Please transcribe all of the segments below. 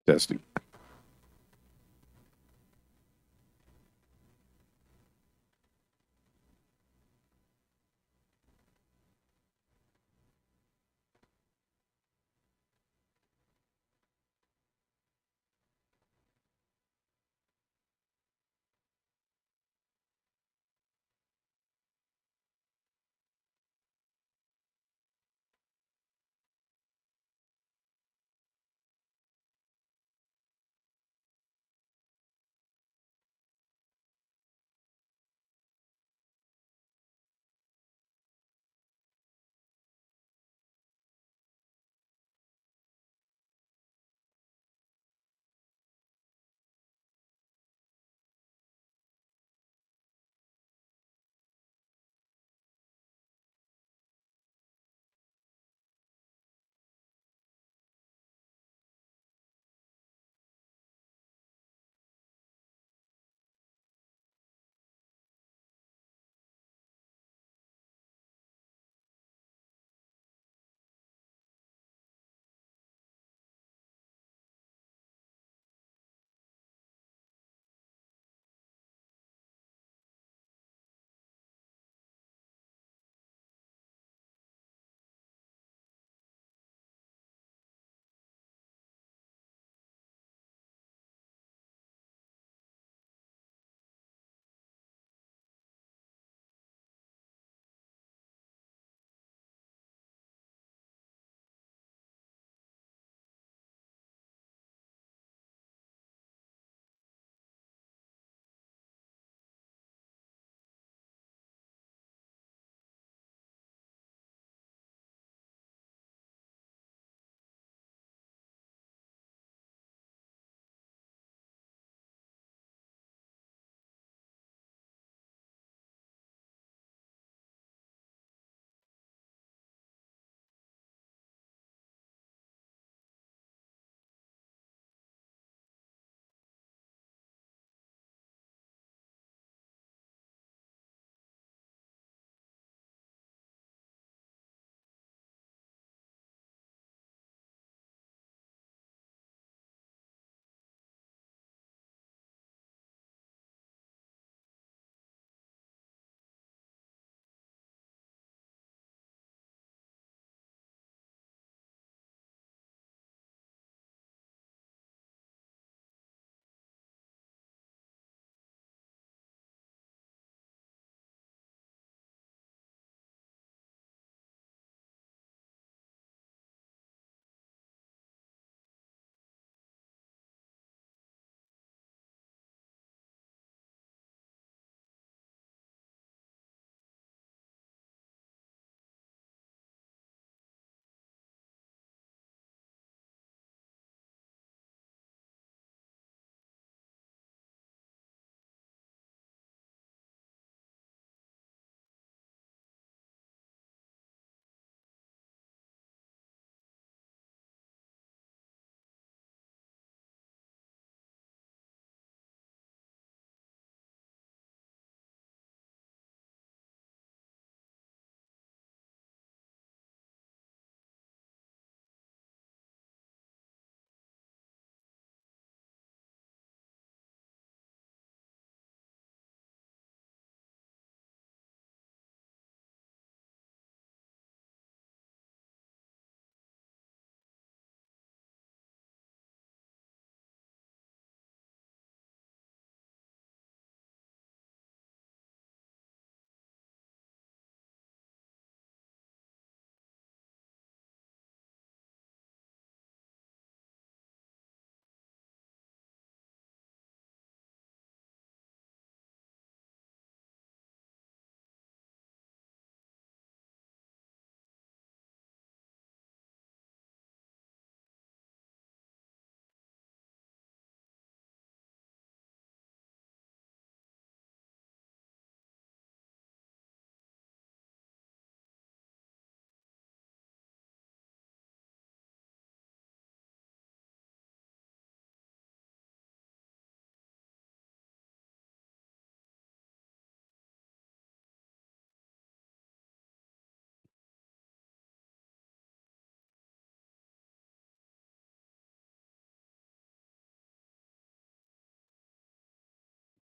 Testing.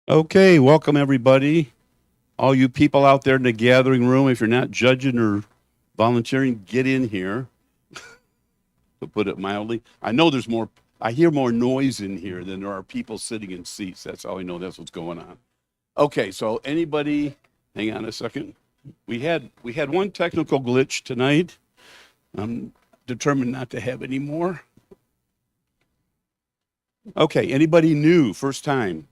Okay, welcome everybody. All you people out there in the gathering room, if you're not judging or volunteering, get in here, to put it mildly. I know I hear more noise in here than there are people sitting in seats. That's how I know that's what's going on. Okay, so anybody, hang on a second. We had one technical glitch tonight. I'm determined not to have any more. Okay, anybody new, first time?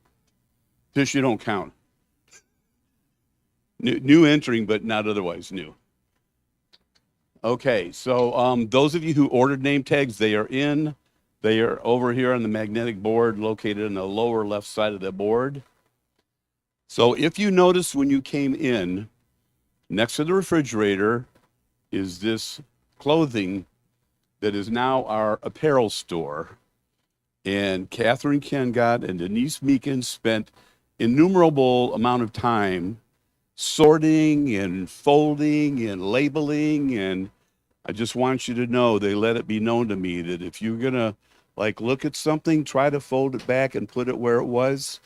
Fish, you don't count. New entering, but not otherwise new. Okay, so those of you who ordered name tags, they are in. They are over here on the magnetic board located in the lower left side of the board. So if you notice when you came in, next to the refrigerator is this clothing that is now our apparel store. And Catherine Kengott and Denise Meekin spent innumerable amount of time sorting and folding and labeling, and I just want you to know they let it be known to me that if you're gonna like look at something, try to fold it back and put it where it was.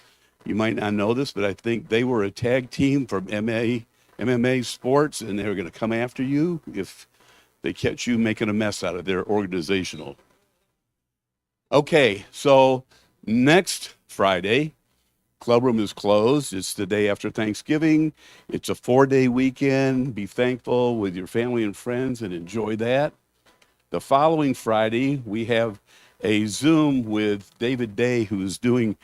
You might not know this, but I think they were a tag team from MMA sports, and they were gonna come after you if they catch you making a mess out of their organizational. Okay, so next Friday, Clubroom is closed. It's the day after Thanksgiving. It's a 4-day weekend. Be thankful with your family and friends and enjoy that. The following Friday, we have a Zoom with David Day, who's doing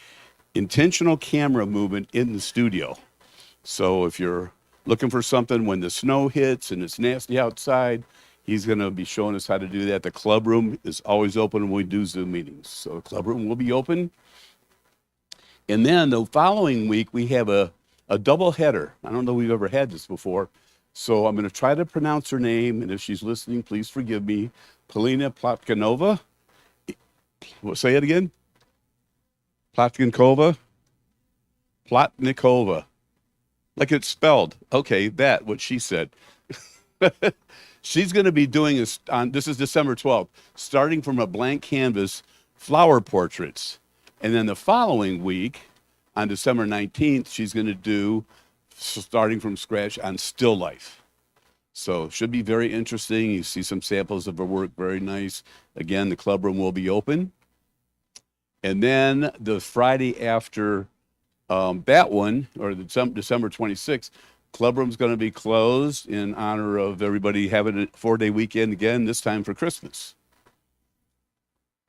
intentional camera movement in the studio. So if you're looking for something when the snow hits and it's nasty outside, he's going to be showing us how to do that. The clubroom is always open when we do Zoom meetings. So the clubroom will be open. And then the following week, we have a double header. I don't know if we've ever had this before. So I'm going to try to pronounce her name. And if she's listening, please forgive me. Polina Plotkinova. Say it again. Plotkinkova. Plotnikova. Like it's spelled. Okay, what she said. She's going to be doing this is December 12th, starting from a blank canvas, flower portraits. And then the following week, on December 19th, she's going to do starting from scratch on still life. So should be very interesting. You see some samples of her work, very nice. Again, the clubroom will be open. And then the Friday after that one, or the December 26th, clubroom's going to be closed in honor of everybody having a 4-day weekend again, this time for Christmas.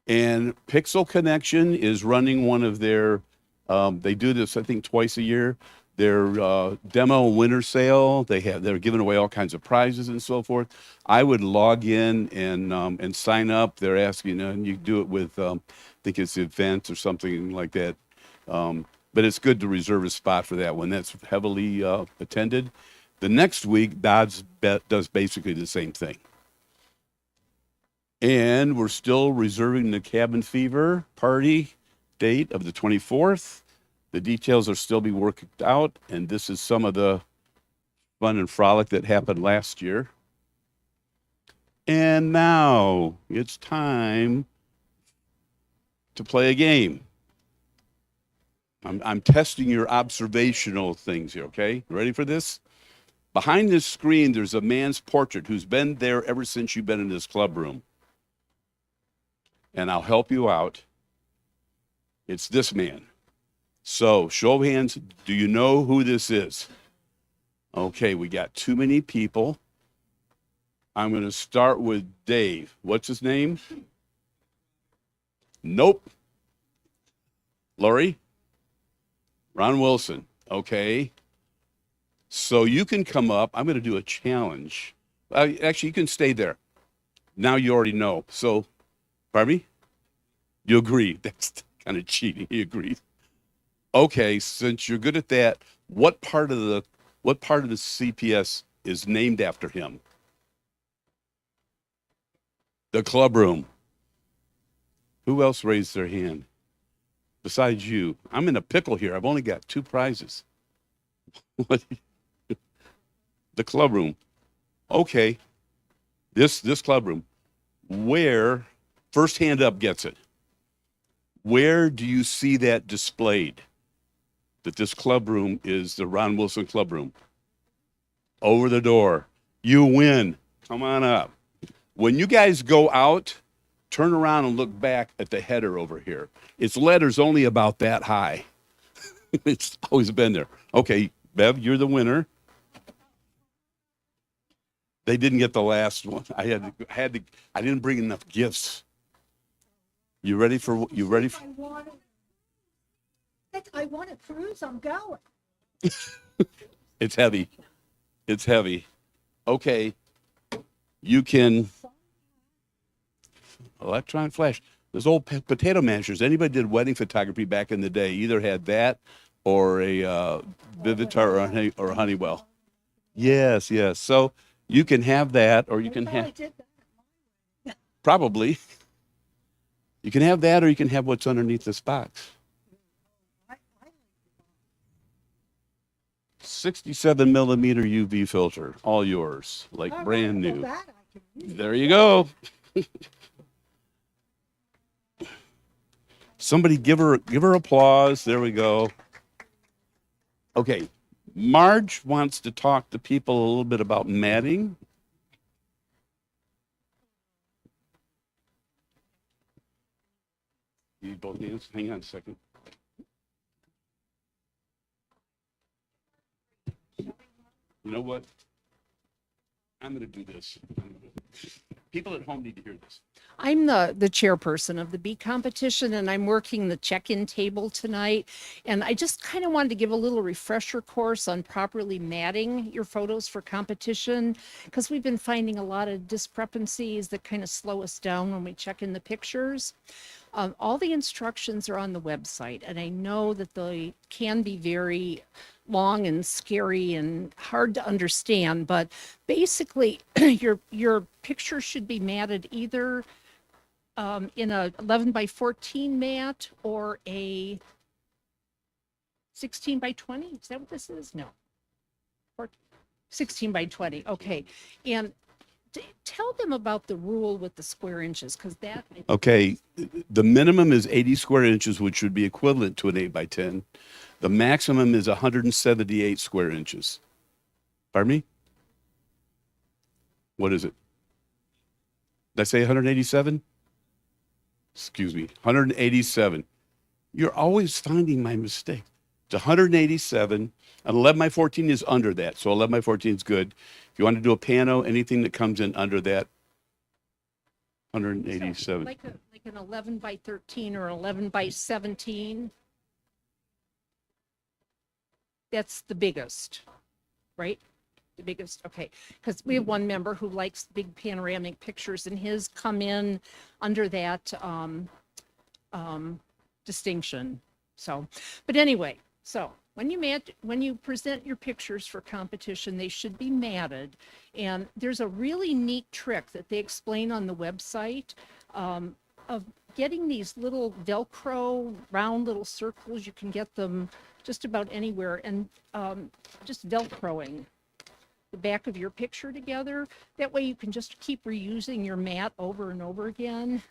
And Pixel Connection is running one of their, they do this, I think, twice a year, their demo winter sale. They're giving away all kinds of prizes and so forth. I would log in and sign up. They're asking, and you do it with, I think it's events or something like that. But it's good to reserve a spot for that one. That's heavily attended. The next week, Dodds does basically the same thing. And we're still reserving the Cabin Fever party date of the 24th. The details are still being worked out, and this is some of the fun and frolic that happened last year. And now it's time to play a game. I'm testing your observational things here, okay? Ready for this? Behind this screen, there's a man's portrait who's been there ever since you've been in this club room. And I'll help you out. It's this man. So, show of hands, do you know who this is? Okay, we got too many people. I'm going to start with Dave. What's his name? Nope. Lori? Ron Wilson. Okay. So you can come up. I'm going to do a challenge. Actually, you can stay there. Now you already know. So, pardon me? You agree. That's kind of cheating. He agreed. Okay, since you're good at that, what part of the CPS is named after him? The club room. Who else raised their hand besides you? I'm in a pickle here. I've only got 2 prizes. The club room. Okay. This club room. Where, first hand up gets it. Where do you see that displayed? that this club room is the Ron Wilson Club Room. Over the door. You win. Come on up. When you guys go out, turn around and look back at the header over here. Its letter's only about that high. It's always been there. Okay, Bev, you're the winner. They didn't get the last one. I didn't bring enough gifts. You ready for? I want to cruise. I'm going. It's heavy. It's heavy. Okay. You can electron flash. Those old potato mashers. Anybody did wedding photography back in the day either had that or a Vivitar or a Honeywell. Yes, yes. So you can have that, or you can have probably. You can have that, or you can have what's underneath this box. 67 millimeter UV filter, all yours, like brand new. There you go. Somebody give her applause. There we go. Okay, Marge wants to talk to people a little bit about matting. You need both hands? Hang on a second. You know what? I'm going to do this. People at home need to hear this. I'm the chairperson of the bee competition, and I'm working the check-in table tonight. And I just kind of wanted to give a little refresher course on properly matting your photos for competition, because we've been finding a lot of discrepancies that kind of slow us down when we check in the pictures. All the instructions are on the website, and I know that they can be very long and scary and hard to understand, but basically your picture should be matted either in a 11 by 14 mat or a 16 by 20. Is that what this is? No. 16 by 20. Okay. And tell them about the rule with the square inches, because that. Okay. The minimum is 80 square inches, which would be equivalent to an 8 by 10. The maximum is 178 square inches. Pardon me? What is it? Did I say 187? Excuse me, 187. You're always finding my mistake. It's 187. An 11 by 14 is under that, so 11 by 14 is good. If you want to do a pano, anything that comes in under that, 187. So like an 11 by 13 or 11 by 17. That's the biggest, right? The biggest, okay. Because we have one member who likes big panoramic pictures, and his come in under that distinction. So, but anyway, so when you present your pictures for competition, they should be matted. And there's a really neat trick that they explain on the website of getting these little Velcro round little circles. You can get them just about anywhere, and just Velcroing the back of your picture together. That way you can just keep reusing your mat over and over again.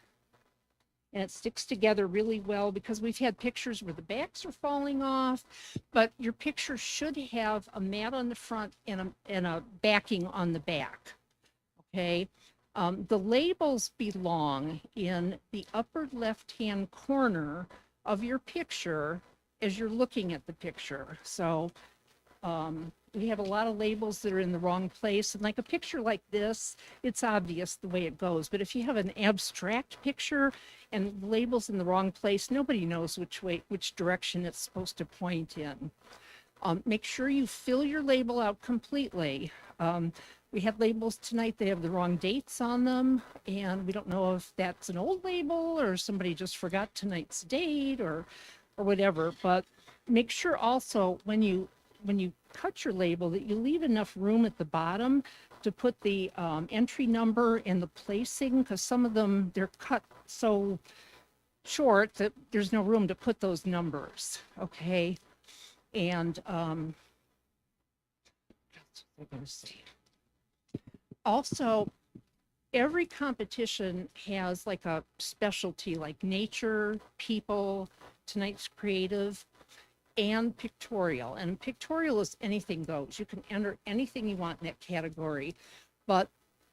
And it sticks together really well, because we've had pictures where the backs are falling off, but your picture should have a mat on the front and a backing on the back. Okay. The labels belong in the upper left-hand corner of your picture as you're looking at the picture. So we have a lot of labels that are in the wrong place. And like a picture like this, it's obvious the way it goes. But if you have an abstract picture and labels in the wrong place, nobody knows which direction it's supposed to point in. Make sure you fill your label out completely. We had labels tonight, they have the wrong dates on them, and we don't know if that's an old label or somebody just forgot tonight's date or whatever. But make sure also when you cut your label that you leave enough room at the bottom to put the entry number and the placing, because some of them, they're cut so short that there's no room to put those numbers. Okay. And also, every competition has like a specialty, like nature, people, tonight's creative. and Pictorial. And Pictorial is anything goes. You can enter anything you want in that category, but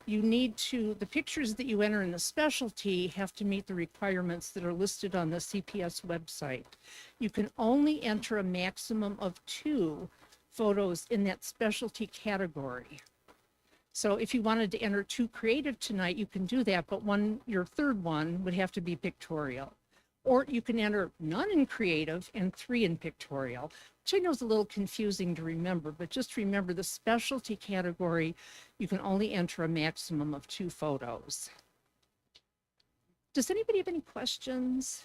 you need to, the pictures that you enter in the specialty have to meet the requirements that are listed on the CPS website. You can only enter a maximum of 2 photos in that specialty category. So if you wanted to enter 2 creative tonight, you can do that, but your third one would have to be Pictorial. Or you can enter none in creative and 3 in Pictorial, which I know is a little confusing to remember, but just remember the specialty category, you can only enter a maximum of 2 photos. Does anybody have any questions?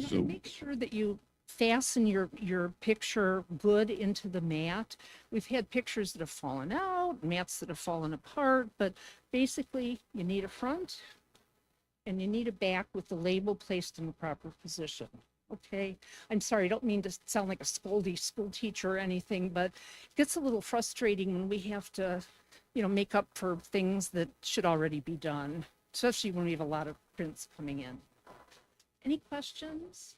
So- Make sure that you fasten your picture good into the mat. We've had pictures that have fallen out, mats that have fallen apart, but basically you need a front and you need a back with the label placed in the proper position. Okay, I'm sorry, I don't mean to sound like a scoldy school teacher or anything, but it gets a little frustrating when we have to, make up for things that should already be done, especially when we have a lot of prints coming in. Any questions?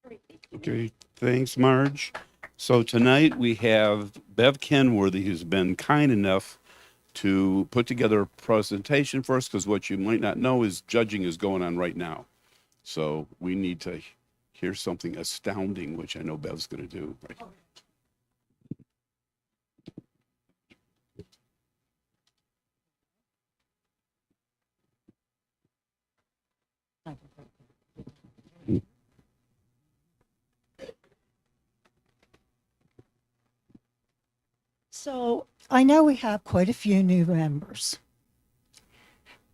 All right, thank you. Okay, thanks, Marge. So tonight we have Bev Kenworthy, who's been kind enough to put together a presentation for us, because what you might not know is judging is going on right now. So we need to hear something astounding, which I know Bev's going to do. Right? So I know we have quite a few new members,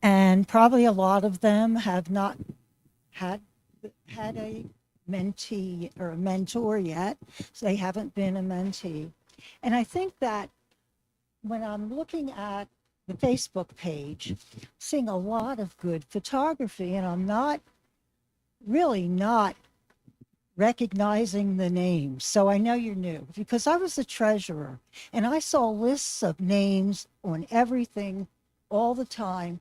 and probably a lot of them have not had a mentee or a mentor yet, so they haven't been a mentee. And I think that when I'm looking at the Facebook page, seeing a lot of good photography, and I'm not recognizing the names. So I know you're new because I was the treasurer and I saw lists of names on everything all the time.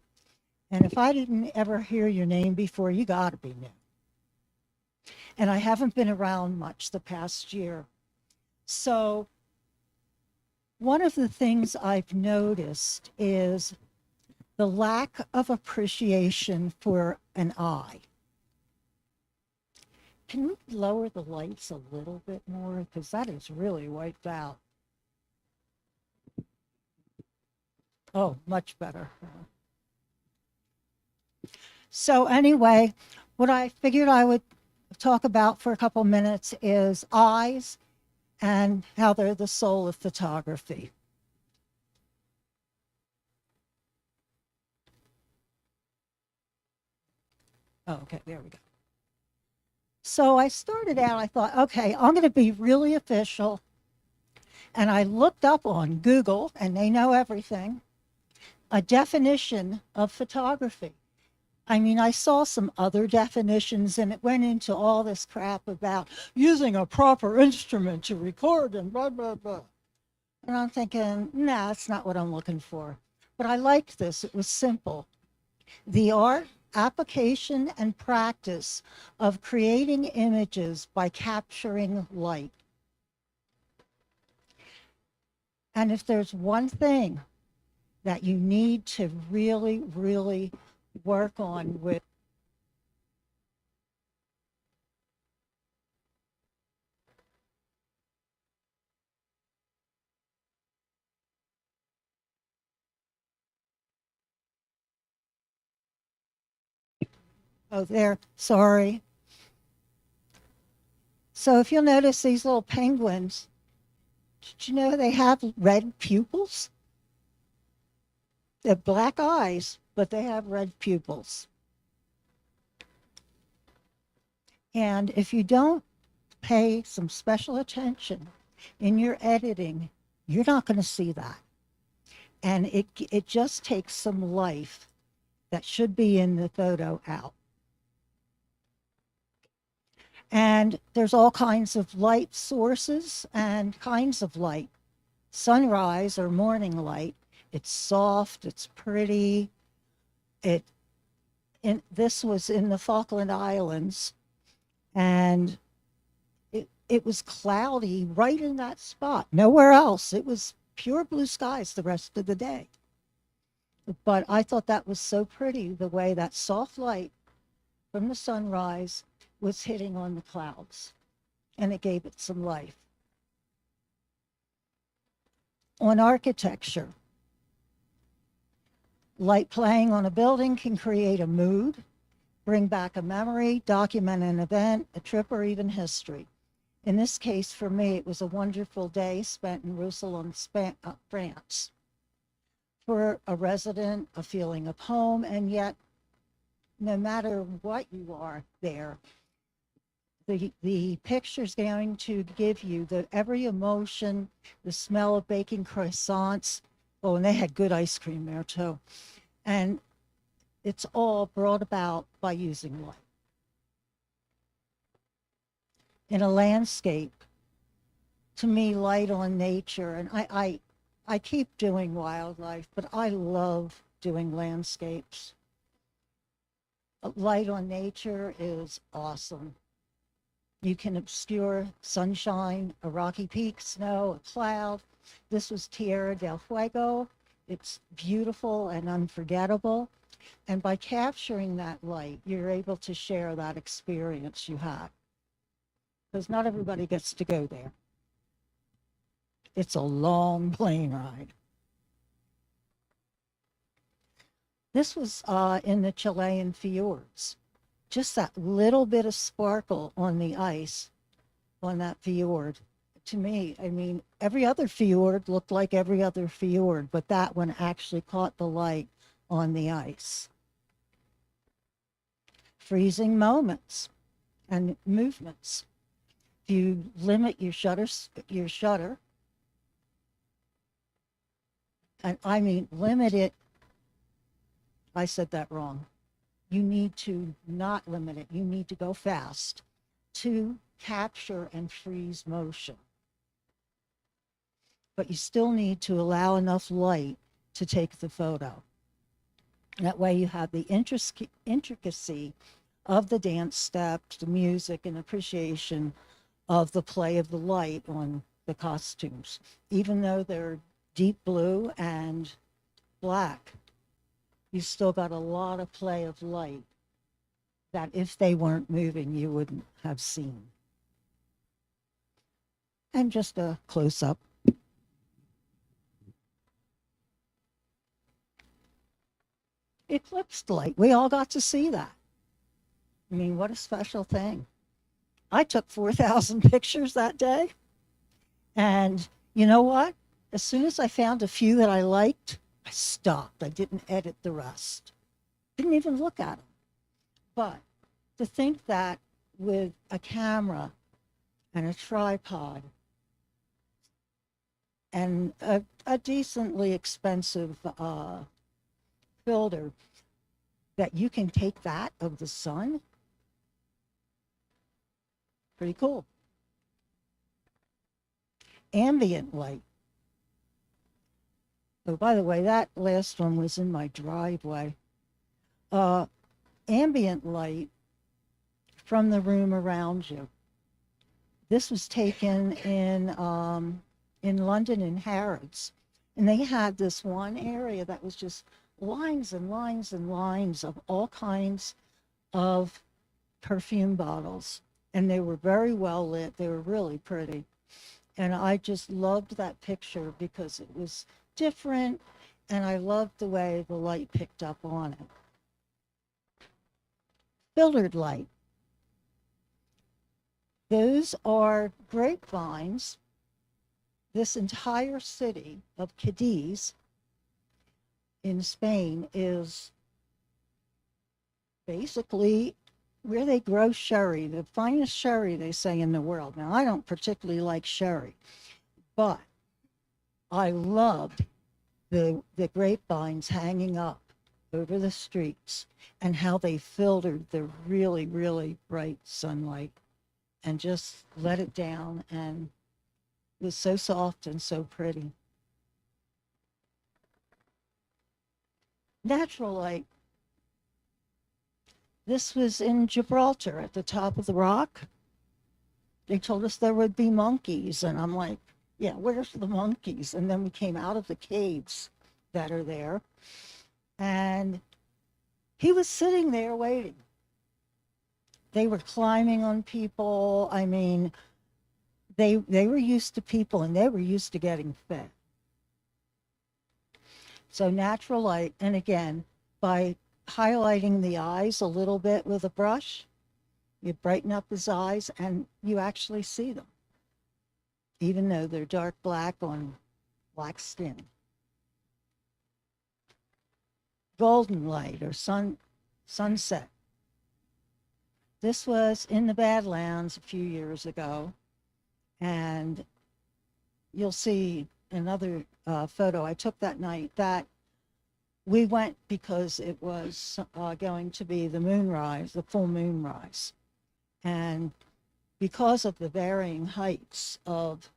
And if I didn't ever hear your name before, you got to be new. And I haven't been around much the past year. So one of the things I've noticed is the lack of appreciation for an eye. Can we lower the lights a little bit more? Because that is really wiped out. Oh, much better. So anyway, what I figured I would talk about for a couple minutes is eyes and how they're the soul of photography. Oh, okay, there we go. So I started out, I thought, okay, I'm going to be really official. And I looked up on Google, and they know everything, a definition of photography. I mean, I saw some other definitions, and it went into all this crap about using a proper instrument to record and blah, blah, blah. And I'm thinking, nah, that's not what I'm looking for. But I liked this. It was simple. The art, application, and practice of creating images by capturing light. And if there's one thing that you need to really, really work on with oh, there, sorry. So if you'll notice these little penguins, did you know they have red pupils? They're black eyes, but they have red pupils. And if you don't pay some special attention in your editing, you're not going to see that. And it just takes some life that should be in the photo out. And there's all kinds of light sources and kinds of light. Sunrise or morning light, it's soft, it's pretty. This was in the Falkland Islands, and it was cloudy right in that spot, nowhere else. It was pure blue skies the rest of the day. But I thought that was so pretty, the way that soft light from the sunrise was hitting on the clouds, and it gave it some life. On architecture, light playing on a building can create a mood, bring back a memory, document an event, a trip, or even history. In this case, for me, it was a wonderful day spent in Roussillon, France. For a resident, a feeling of home, and yet, no matter what you are there, the picture's going to give you every emotion, the smell of baking croissants. Oh, and they had good ice cream there too. And it's all brought about by using light. In a landscape, to me, light on nature, and I keep doing wildlife, but I love doing landscapes. Light on nature is awesome. You can obscure sunshine, a rocky peak, snow, a cloud. This was Tierra del Fuego. It's beautiful and unforgettable. And by capturing that light, you're able to share that experience you had. Because not everybody gets to go there. It's a long plane ride. This was in the Chilean fjords. Just that little bit of sparkle on the ice on that fjord. To me, I mean, every other fjord looked like every other fjord, but that one actually caught the light on the ice. Freezing moments and movements. If you limit your shutter, and I mean limit it, I said that wrong. You need to not limit it. You need to go fast to capture and freeze motion. But you still need to allow enough light to take the photo. That way you have the intricacy of the dance steps, the music, and appreciation of the play of the light on the costumes. Even though they're deep blue and black, you still got a lot of play of light that if they weren't moving, you wouldn't have seen. And just a close-up. Eclipsed light, we all got to see that. I mean, what a special thing. I took 4,000 pictures that day. And you know what? As soon as I found a few that I liked, I stopped. I didn't edit the rest. Didn't even look at them. But to think that with a camera and a tripod and a decently expensive filter, that you can take that of the sun, pretty cool. Ambient light. Oh, by the way, that last one was in my driveway. Ambient light from the room around you. This was taken in London in Harrods. And they had this one area that was just lines and lines and lines of all kinds of perfume bottles. And they were very well lit. They were really pretty. And I just loved that picture because it was different, and I loved the way the light picked up on it. Filtered light. Those are grapevines. This entire city of Cadiz in Spain is basically where they grow sherry, the finest sherry, they say, in the world. Now, I don't particularly like sherry, but I loved the grapevines hanging up over the streets and how they filtered the really, really bright sunlight and just let it down, and it was so soft and so pretty. Natural light. This was in Gibraltar at the top of the rock. they told us there would be monkeys. And I'm like, yeah, where's the monkeys? And then we came out of the caves that are there. And he was sitting there waiting. They were climbing on people. I mean, they were used to people and they were used to getting fed. So natural light, and again, by highlighting the eyes a little bit with a brush, you brighten up his eyes and you actually see them, even though they're dark black on black skin. Golden light or sunset. This was in the Badlands a few years ago, and you'll see another photo I took that night that we went because it was going to be the moonrise, the full moonrise. And because of the varying heights of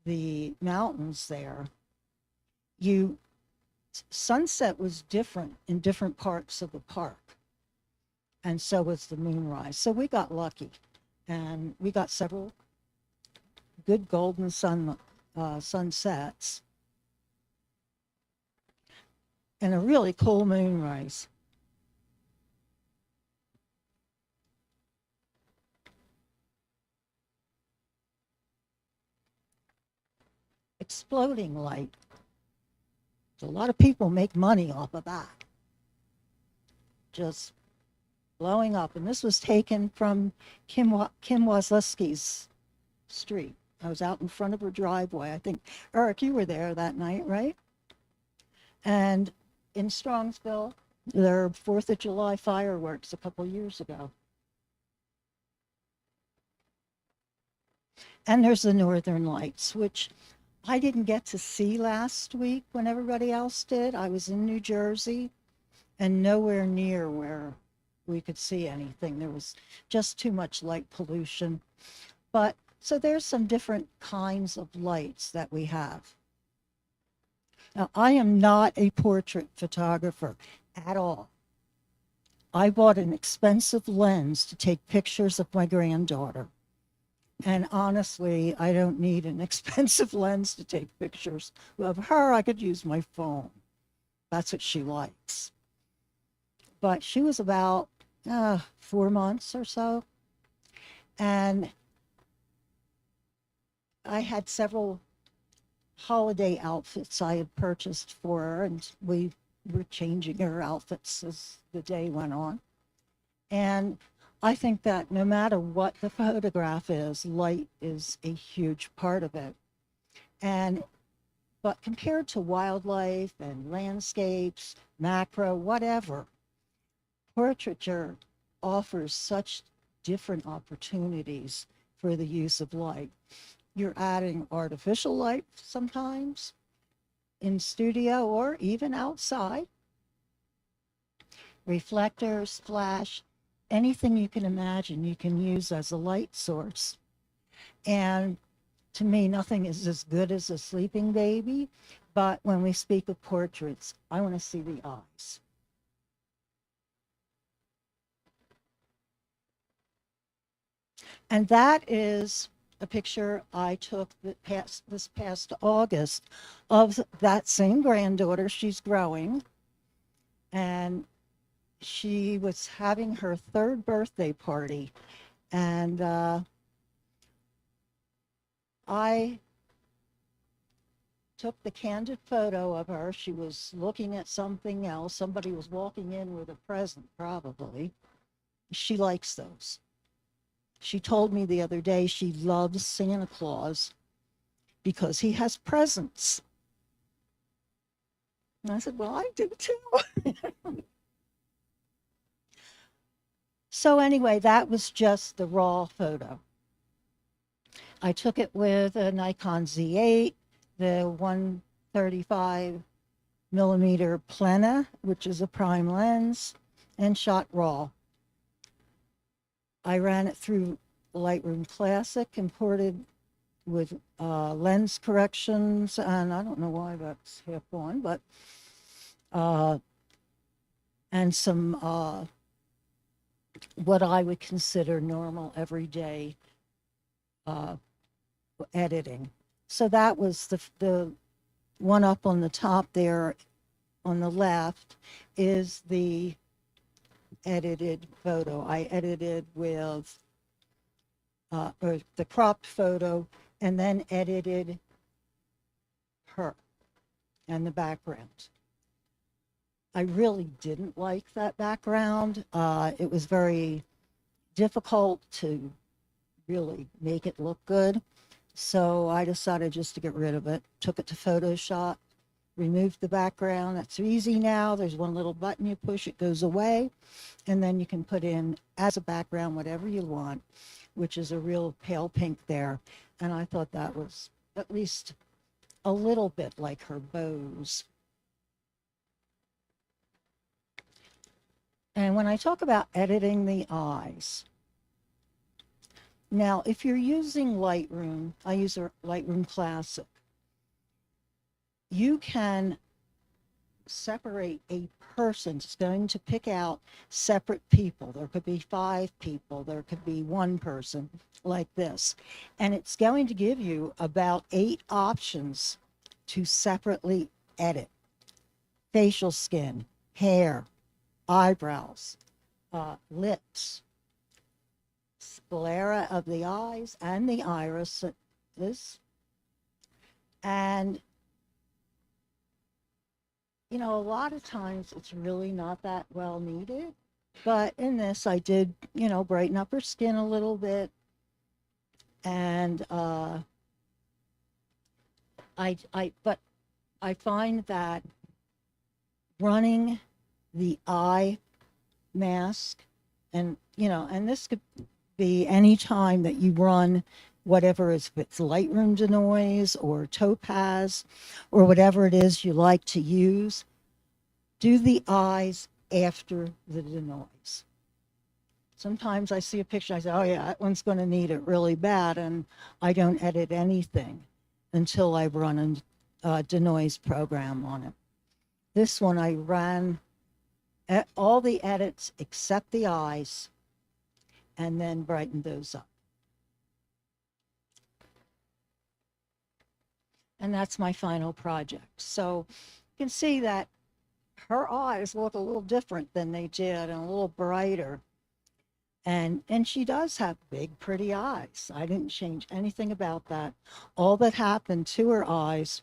the mountains there, sunset was different in different parts of the park. And so was the moonrise. So we got lucky, and we got several good golden sunsets and a really cool moonrise. Exploding light. A lot of people make money off of that. Just blowing up. And this was taken from Kim Waslewski's street. I was out in front of her driveway. I think, Eric, you were there that night, right? And in Strongsville, their 4th of July fireworks a couple years ago. And there's the Northern Lights, which I didn't get to see last week when everybody else did. I was in New Jersey and nowhere near where we could see anything. There was just too much light pollution. But so there's some different kinds of lights that we have. Now, I am not a portrait photographer at all. I bought an expensive lens to take pictures of my granddaughter. And honestly, I don't need an expensive lens to take pictures of her. I could use my phone. That's what she likes. But she was about 4 months or so. And I had several holiday outfits I had purchased for her, and we were changing her outfits as the day went on. And I think that no matter what the photograph is, light is a huge part of it. But compared to wildlife and landscapes, macro, whatever, portraiture offers such different opportunities for the use of light. You're adding artificial light sometimes in studio or even outside. Reflectors, flash, anything you can imagine you can use as a light source. And to me, nothing is as good as a sleeping baby, but when we speak of portraits, I want to see the eyes. And that is a picture I took this past August of that same granddaughter. She's growing, and she was having her 3rd birthday party, and I took the candid photo of her. She was looking at something else. Somebody was walking in with a present, probably. She likes those. She told me the other day she loves Santa Claus because he has presents. And I said, well, I do too. So anyway, that was just the raw photo. I took it with a Nikon Z8, the 135 millimeter plena, which is a prime lens, and shot raw. I ran it through Lightroom Classic, imported with lens corrections, and I don't know why that's half on, but and some what I would consider normal everyday uh, editing. So that was the one up on the top there on the left is the edited photo. I edited with or the cropped photo and then edited her and the background. I really didn't like that background. It was very difficult to really make it look good. So I decided just to get rid of it. Took it to Photoshop, removed the background. That's easy now. There's one little button you push, it goes away. And then you can put in as a background whatever you want, which is a real pale pink there. And I thought that was at least a little bit like her bows. And when I talk about editing the eyes, now if you're using Lightroom, I use a Lightroom Classic, you can separate a person. It's going to pick out separate people. There could be 5 people, there could be 1 person like this. And it's going to give you about 8 options to separately edit. Facial skin, hair, eyebrows, lips, sclera of the eyes and the iris, and you know, a lot of times it's really not that well needed, but in this I did, you know, brighten up her skin a little bit, and but I find that running the eye mask, and you know, and this could be any time that you run whatever is, if it's Lightroom denoise or Topaz or whatever it is you like to use, do the eyes after the denoise. Sometimes I see a picture, I say, oh yeah, that one's going to need it really bad, and I don't edit anything until I run a denoise program on it. This one I ran all the edits except the eyes and then brightened those up. And that's my final project. So you can see that her eyes look a little different than they did and a little brighter. And she does have big, pretty eyes. I didn't change anything about that. All that happened to her eyes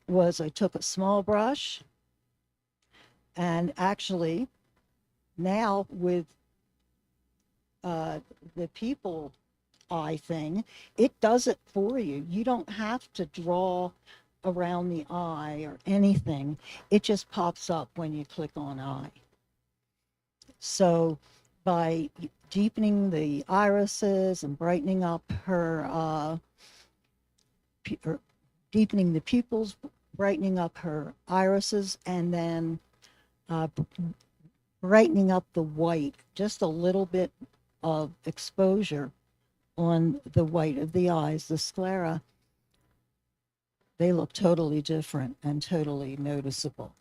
was I took a small brush, and actually now with the people eye thing, it does it for you. You don't have to draw around the eye or anything. It just pops up when you click on eye. So by deepening the irises and brightening up her, deepening the pupils, brightening up her irises, and then brightening up the white, just a little bit of exposure on the white of the eyes, the sclera, they look totally different and totally noticeable.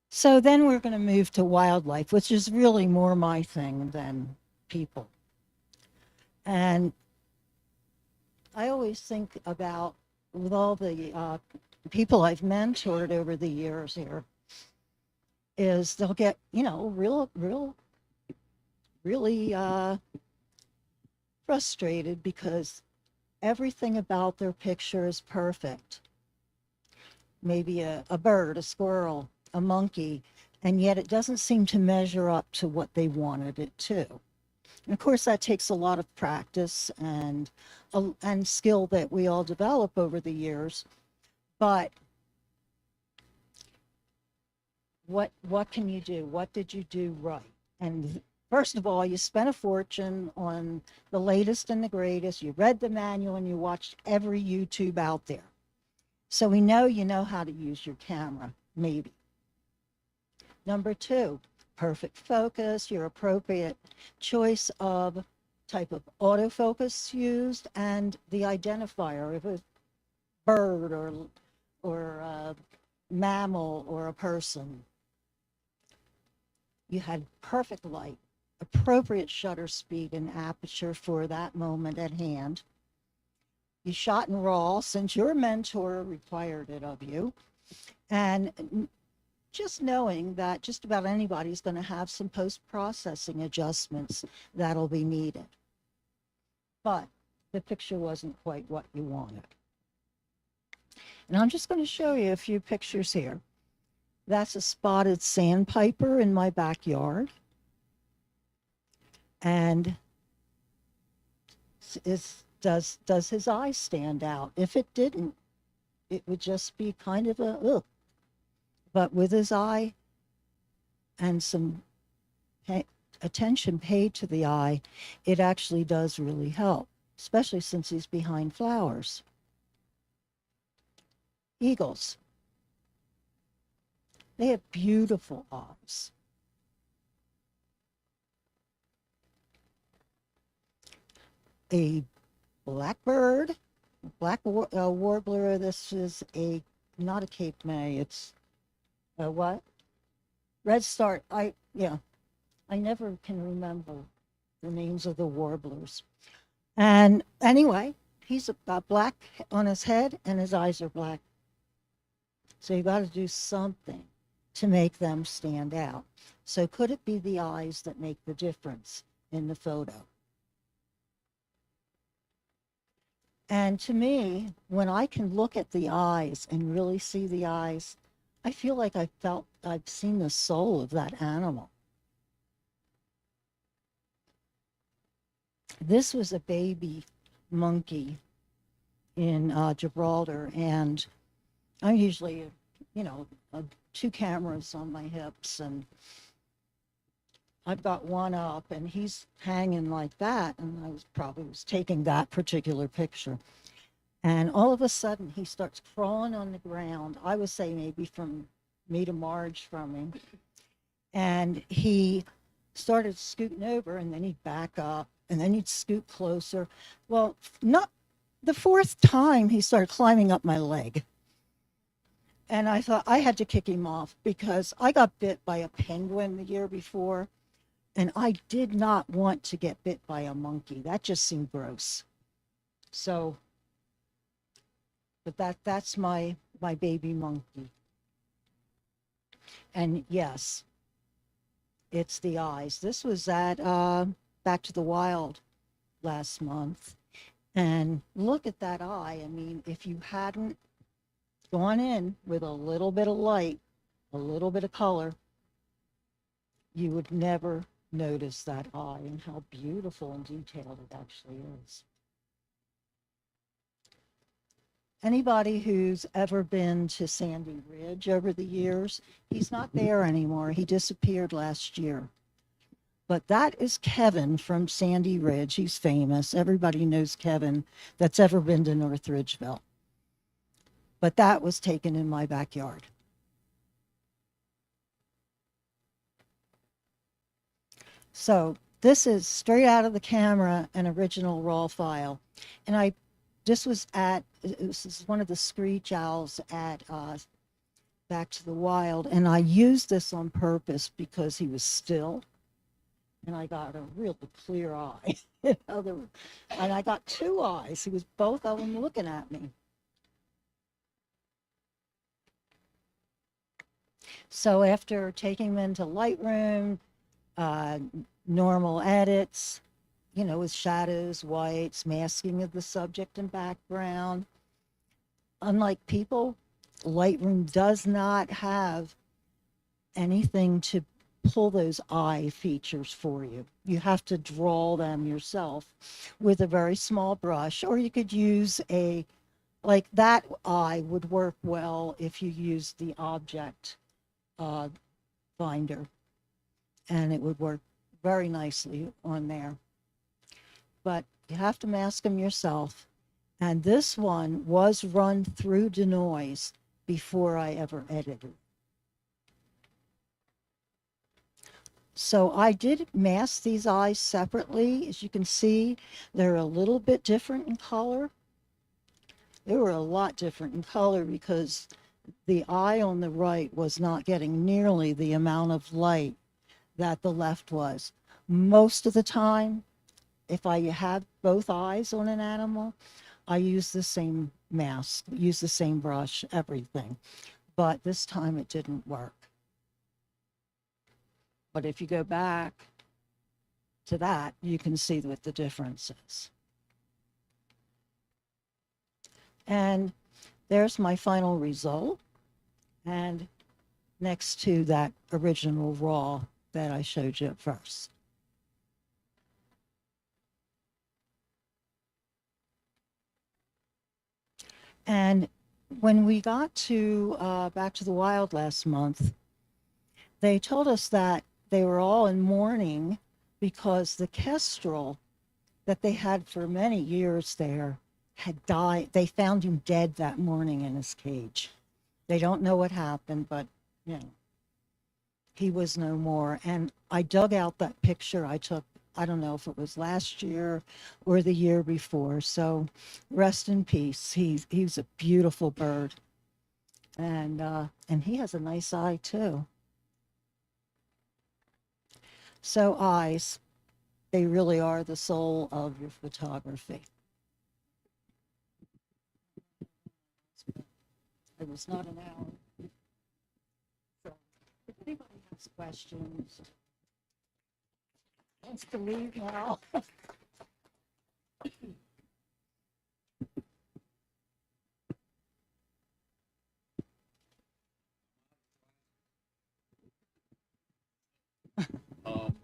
So then we're going to move to wildlife, which is really more my thing than people. And I always think about, with all the people I've mentored over the years here, is they'll get, you know, really frustrated because everything about their picture is perfect. Maybe a bird, a squirrel, a monkey, and yet it doesn't seem to measure up to what they wanted it to. And of course, that takes a lot of practice and skill that we all develop over the years. But what can you do? What did you do right? And first of all, you spent a fortune on the latest and the greatest. You read the manual and you watched every YouTube out there. So we know you know how to use your camera, maybe. Number 2, perfect focus, your appropriate choice of type of autofocus used, and the identifier of a bird or a mammal or a person. You had perfect light, appropriate shutter speed and aperture for that moment at hand. You shot in RAW since your mentor required it of you. And just knowing that just about anybody's going to have some post-processing adjustments that'll be needed. But the picture wasn't quite what you wanted. And I'm just going to show you a few pictures here. That's a spotted sandpiper in my backyard. And does his eye stand out? If it didn't, it would just be kind of a ugh. But with his eye and some attention paid to the eye, it actually does really help, especially since he's behind flowers. Eagles. They have beautiful eyes. A blackbird, warbler. This is not a Cape May. It's a what? Red Star. I never can remember the names of the warblers. And anyway, he's got black on his head and his eyes are black. So you got to do something to make them stand out. So could it be the eyes that make the difference in the photo? And to me, when I can look at the eyes and really see the eyes, I feel like I've seen the soul of that animal. This was a baby monkey in Gibraltar, and I'm usually, 2 cameras on my hips, and I've got one up, and he's hanging like that, and I was taking that particular picture. And all of a sudden, he starts crawling on the ground. I would say maybe from me to Marge from him. And he started scooting over, and then he'd back up, and then he'd scoot closer. Well, not the 4th time, he started climbing up my leg. And I thought I had to kick him off because I got bit by a penguin the year before, and I did not want to get bit by a monkey. That just seemed gross. So, but that's my baby monkey. And yes, it's the eyes. This was at Back to the Wild last month. And look at that eye. I mean, if you hadn't gone in with a little bit of light, a little bit of color, you would never notice that eye and how beautiful and detailed it actually is. Anybody who's ever been to Sandy Ridge over the years, he's not there anymore. He disappeared last year. But that is Kevin from Sandy Ridge. He's famous. Everybody knows Kevin that's ever been to North Ridgeville. But that was taken in my backyard. So this is straight out of the camera, an original RAW file. And this was one of the screech owls at Back to the Wild. And I used this on purpose because he was still. And I got a real clear eye. And I got 2 eyes. He was both of them looking at me. So after taking them into Lightroom, normal edits, with shadows, whites, masking of the subject and background. Unlike people, Lightroom does not have anything to pull those eye features for you. You have to draw them yourself with a very small brush, or you could use like that eye would work well if you used the object binder, and it would work very nicely on there. But you have to mask them yourself. And this one was run through denoise before I ever edited. So I did mask these eyes separately. As you can see, they're a little bit different in color. They were a lot different in color because the eye on the right was not getting nearly the amount of light that the left was. Most of the time, if I have both eyes on an animal, I use the same mask, use the same brush, everything. But this time it didn't work. But if you go back to that, you can see what the difference is. And there's my final result. And next to that original raw that I showed you at first. And when we got to back to the wild last month, they told us that they were all in mourning because the kestrel that they had for many years there had died. They found him dead that morning in his cage. They don't know what happened, but you know, he was no more. And I dug out that picture I took. I don't know if it was last year or the year before. So rest in peace. He's a beautiful bird. And he has a nice eye too. So eyes, they really are the soul of your photography. It was not an hour. So if anybody has questions, wants to leave now. Um,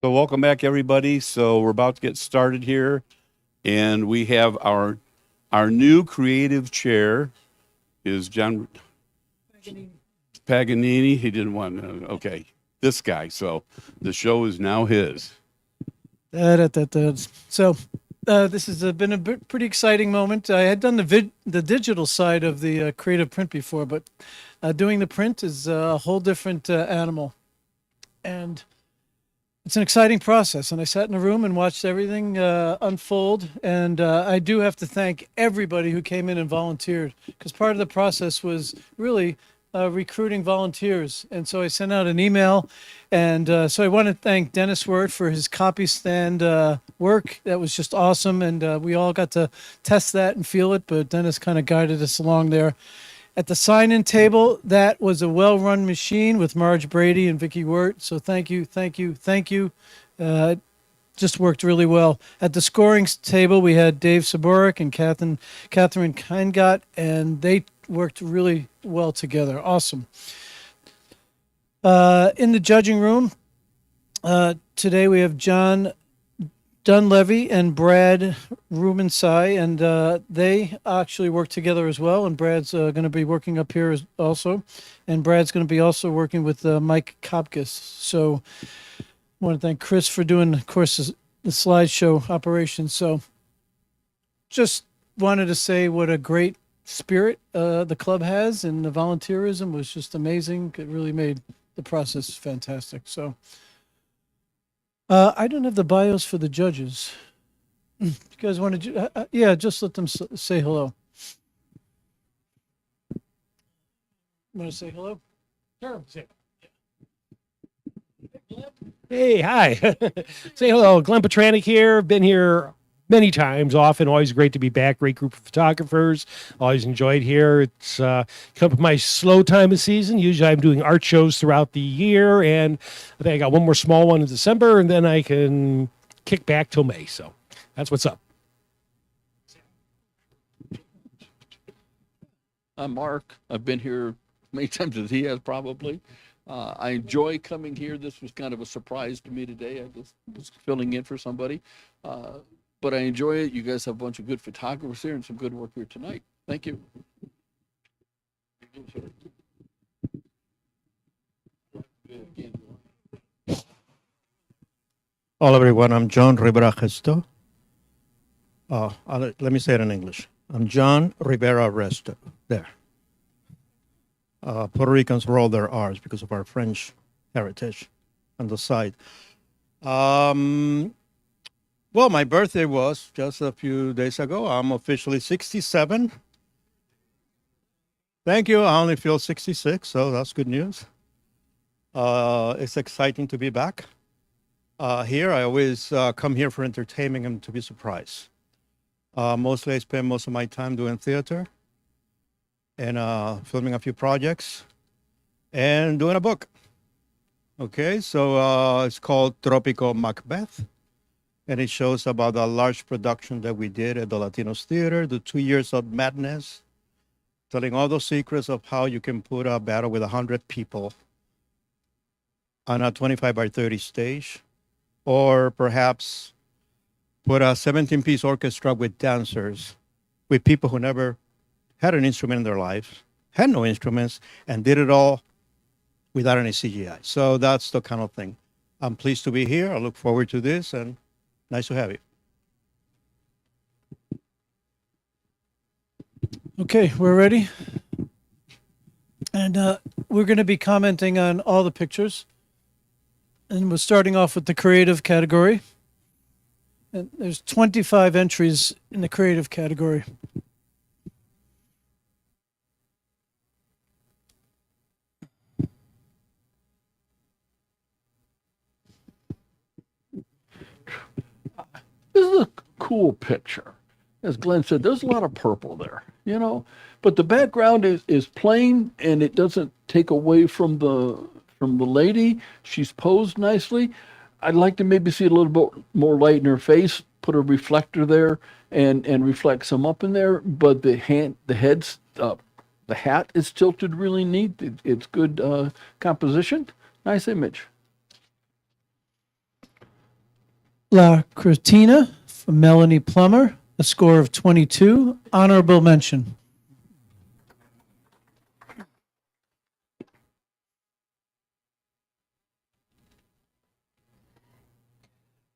So welcome back, everybody. So we're about to get started here, and we have our new creative chair is John Paganini. He didn't want okay, this guy. So the show is now his. So this has been a pretty exciting moment. I had done the digital side of the creative print before, but doing the print is a whole different animal, and it's an exciting process. And I sat in a room and watched everything unfold. And I do have to thank everybody who came in and volunteered, because part of the process was really recruiting volunteers. And so I sent out an email. And so I want to thank Dennis Wirt for his copy stand work. That was just awesome. And we all got to test that and feel it. But Dennis kind of guided us along there. At the sign-in table, that was a well-run machine with Marge Brady and Vicky Wirt. So thank you, thank you, thank you. Just worked really well. At the scoring table, we had Dave Saborik and Catherine Keingott, and they worked really well together. Awesome. In the judging room, today we have John Dunlevy and Brad Rubensi, and they actually work together as well. And Brad's going to be working up here also, and Brad's going to be also working with Mike Kopkis. So I want to thank Chris for doing, of course, the slideshow operation. So just wanted to say what a great spirit the club has, and the volunteerism was just amazing. It really made the process fantastic. So. I don't have the bios for the judges. You guys want to? Yeah, just let them say hello. Want to say hello? Sure. Hey, hi. Say hello. Glenn Petranik here. Been here many times, often. Always great to be back. Great group of photographers. Always enjoyed here. It's come up with my slow time of season. Usually I'm doing art shows throughout the year, and I think I got one more small one in December, and then I can kick back till May. So that's what's up. I'm Mark. I've been here many times as he has probably. I enjoy coming here. This was kind of a surprise to me today. I just was filling in for somebody. But I enjoy it. You guys have a bunch of good photographers here and some good work here tonight. Thank you. Hello, everyone. I'm John Rivera Gesto. Let me say it in English. I'm John Rivera Resto. There. Puerto Ricans roll their R's because of our French heritage on the side. Well, my birthday was just a few days ago. I'm officially 67. Thank you. I only feel 66, so that's good news. It's exciting to be back here. I always come here for entertainment and to be surprised. Mostly I spend most of my time doing theater and filming a few projects and doing a book. Okay, so it's called Tropico Macbeth. And it shows about a large production that we did at the Latinos Theater, the 2 years of madness, telling all those secrets of how you can put a battle with 100 people on a 25 by 30 stage, or perhaps put a 17-piece orchestra with dancers, with people who never had an instrument in their life, had no instruments, and did it all without any CGI. So that's the kind of thing. I'm pleased to be here. I look forward to this, and nice to have you. Okay, we're ready. And we're going to be commenting on all the pictures. And we're starting off with the creative category. And there's 25 entries in the creative category. This is a cool picture. As Glenn said, there's a lot of purple there, but the background is plain and it doesn't take away from the lady. She's posed nicely. I'd like to maybe see a little bit more light in her face, put a reflector there and reflect some up in there, but the hat is tilted really neat. It's good composition. Nice image. La Cretina from Melanie Plummer, a score of 22. Honorable mention.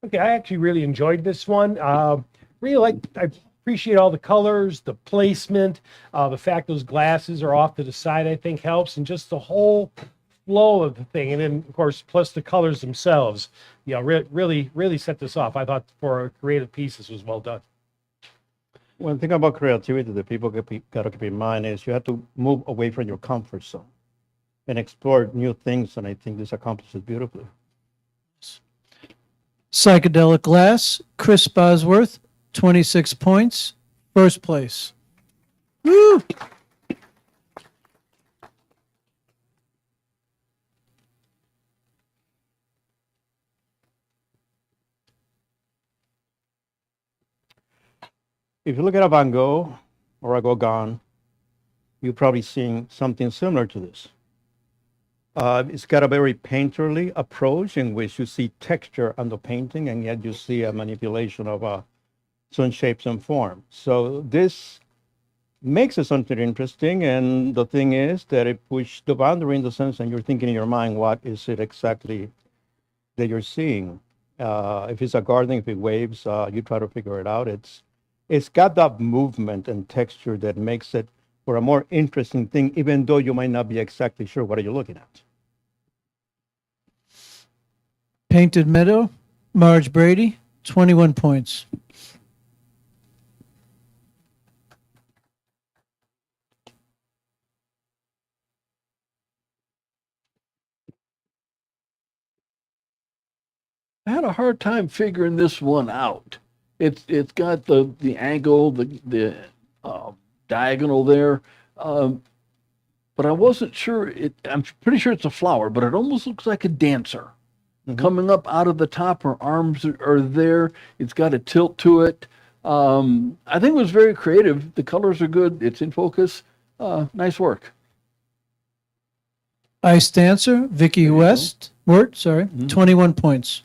Okay, I actually really enjoyed this one. I appreciate all the colors, the placement, the fact those glasses are off to the side, I think helps, and just the whole flow of the thing. And then, of course, plus the colors themselves, really set this off. I thought for a creative piece, this was well done. One thing about creativity that people got to keep in mind is you have to move away from your comfort zone and explore new things. And I think this accomplishes beautifully. Psychedelic Glass, Chris Bosworth, 26 points. First place. Woo! If you look at a Van Gogh or a Gauguin, you're probably seeing something similar to this. It's got a very painterly approach in which you see texture on the painting, and yet you see a manipulation of some shapes and forms. So this makes it something interesting, and the thing is that it pushes the boundary in the sense, and you're thinking in your mind, what is it exactly that you're seeing? If it's a garden, if it waves, you try to figure it out. It's got that movement and texture that makes it for a more interesting thing, even though you might not be exactly sure what are you looking at. Painted Meadow, Marge Brady, 21 points. I had a hard time figuring this one out. It's got the angle, the diagonal there, but I wasn't sure. I'm pretty sure it's a flower, but it almost looks like a dancer coming up out of the top. Her arms are there. It's got a tilt to it. I think it was very creative. The colors are good. It's in focus. Nice work. Ice Dancer, Vicky West, Wirt, 21 points.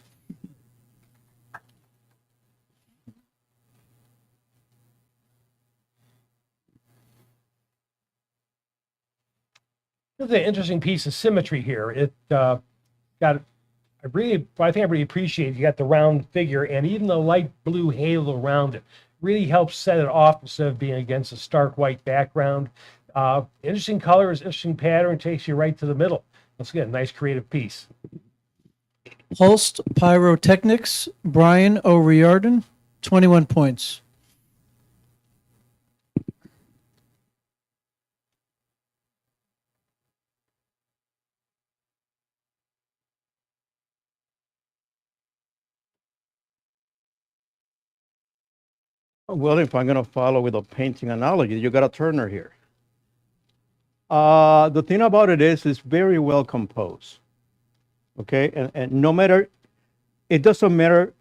There's an interesting piece of symmetry here. It got, I think I really appreciate you got the round figure and even the light blue halo around it. Really helps set it off instead of being against a stark white background. Interesting colors, interesting pattern, takes you right to the middle. Once again, nice creative piece. Holst Pyrotechnics, Brian O'Riordan, 21 points. Well, if I'm going to follow with a painting analogy, you got a Turner here. The thing about it is, it's very well composed. Okay, and no matter, it doesn't matter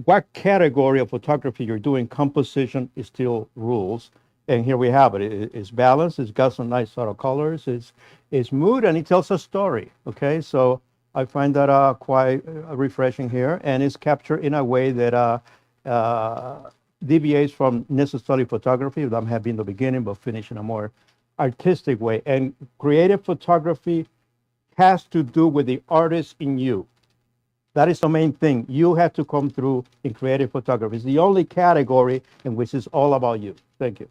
what category of photography you're doing, composition is still rules. And here we have it. It's balanced. It's got some nice subtle colors. It's mood, and it tells a story. Okay, so I find that quite refreshing here, and it's captured in a way that deviates from necessarily photography that I'm happy in the beginning, but finish in a more artistic way. And creative photography has to do with the artist in you. That is the main thing. You have to come through in creative photography. It's the only category in which it's all about you. Thank you.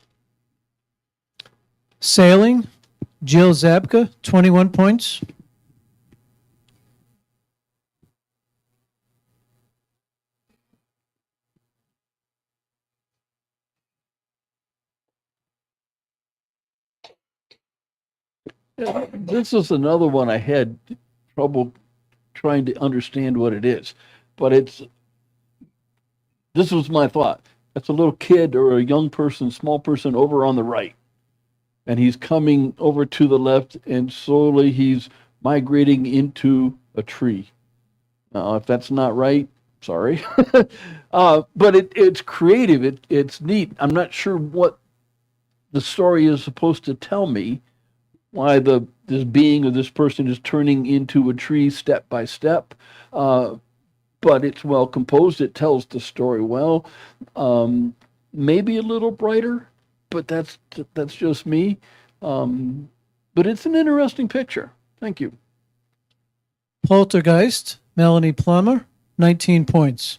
Sailing, Jill Zabka, 21 points. Yeah, this is another one I had trouble trying to understand what it is, but this was my thought. That's a little kid or a young person, small person over on the right, and he's coming over to the left, and slowly he's migrating into a tree. Now, if that's not right, sorry, but it's creative. It's neat. I'm not sure what the story is supposed to tell me. Why this being or this person is turning into a tree step by step. But but it's well composed. It tells the story well. Maybe a little brighter, but that's just me. But it's an interesting picture. Thank you. Poltergeist, Melanie Plummer, 19 points.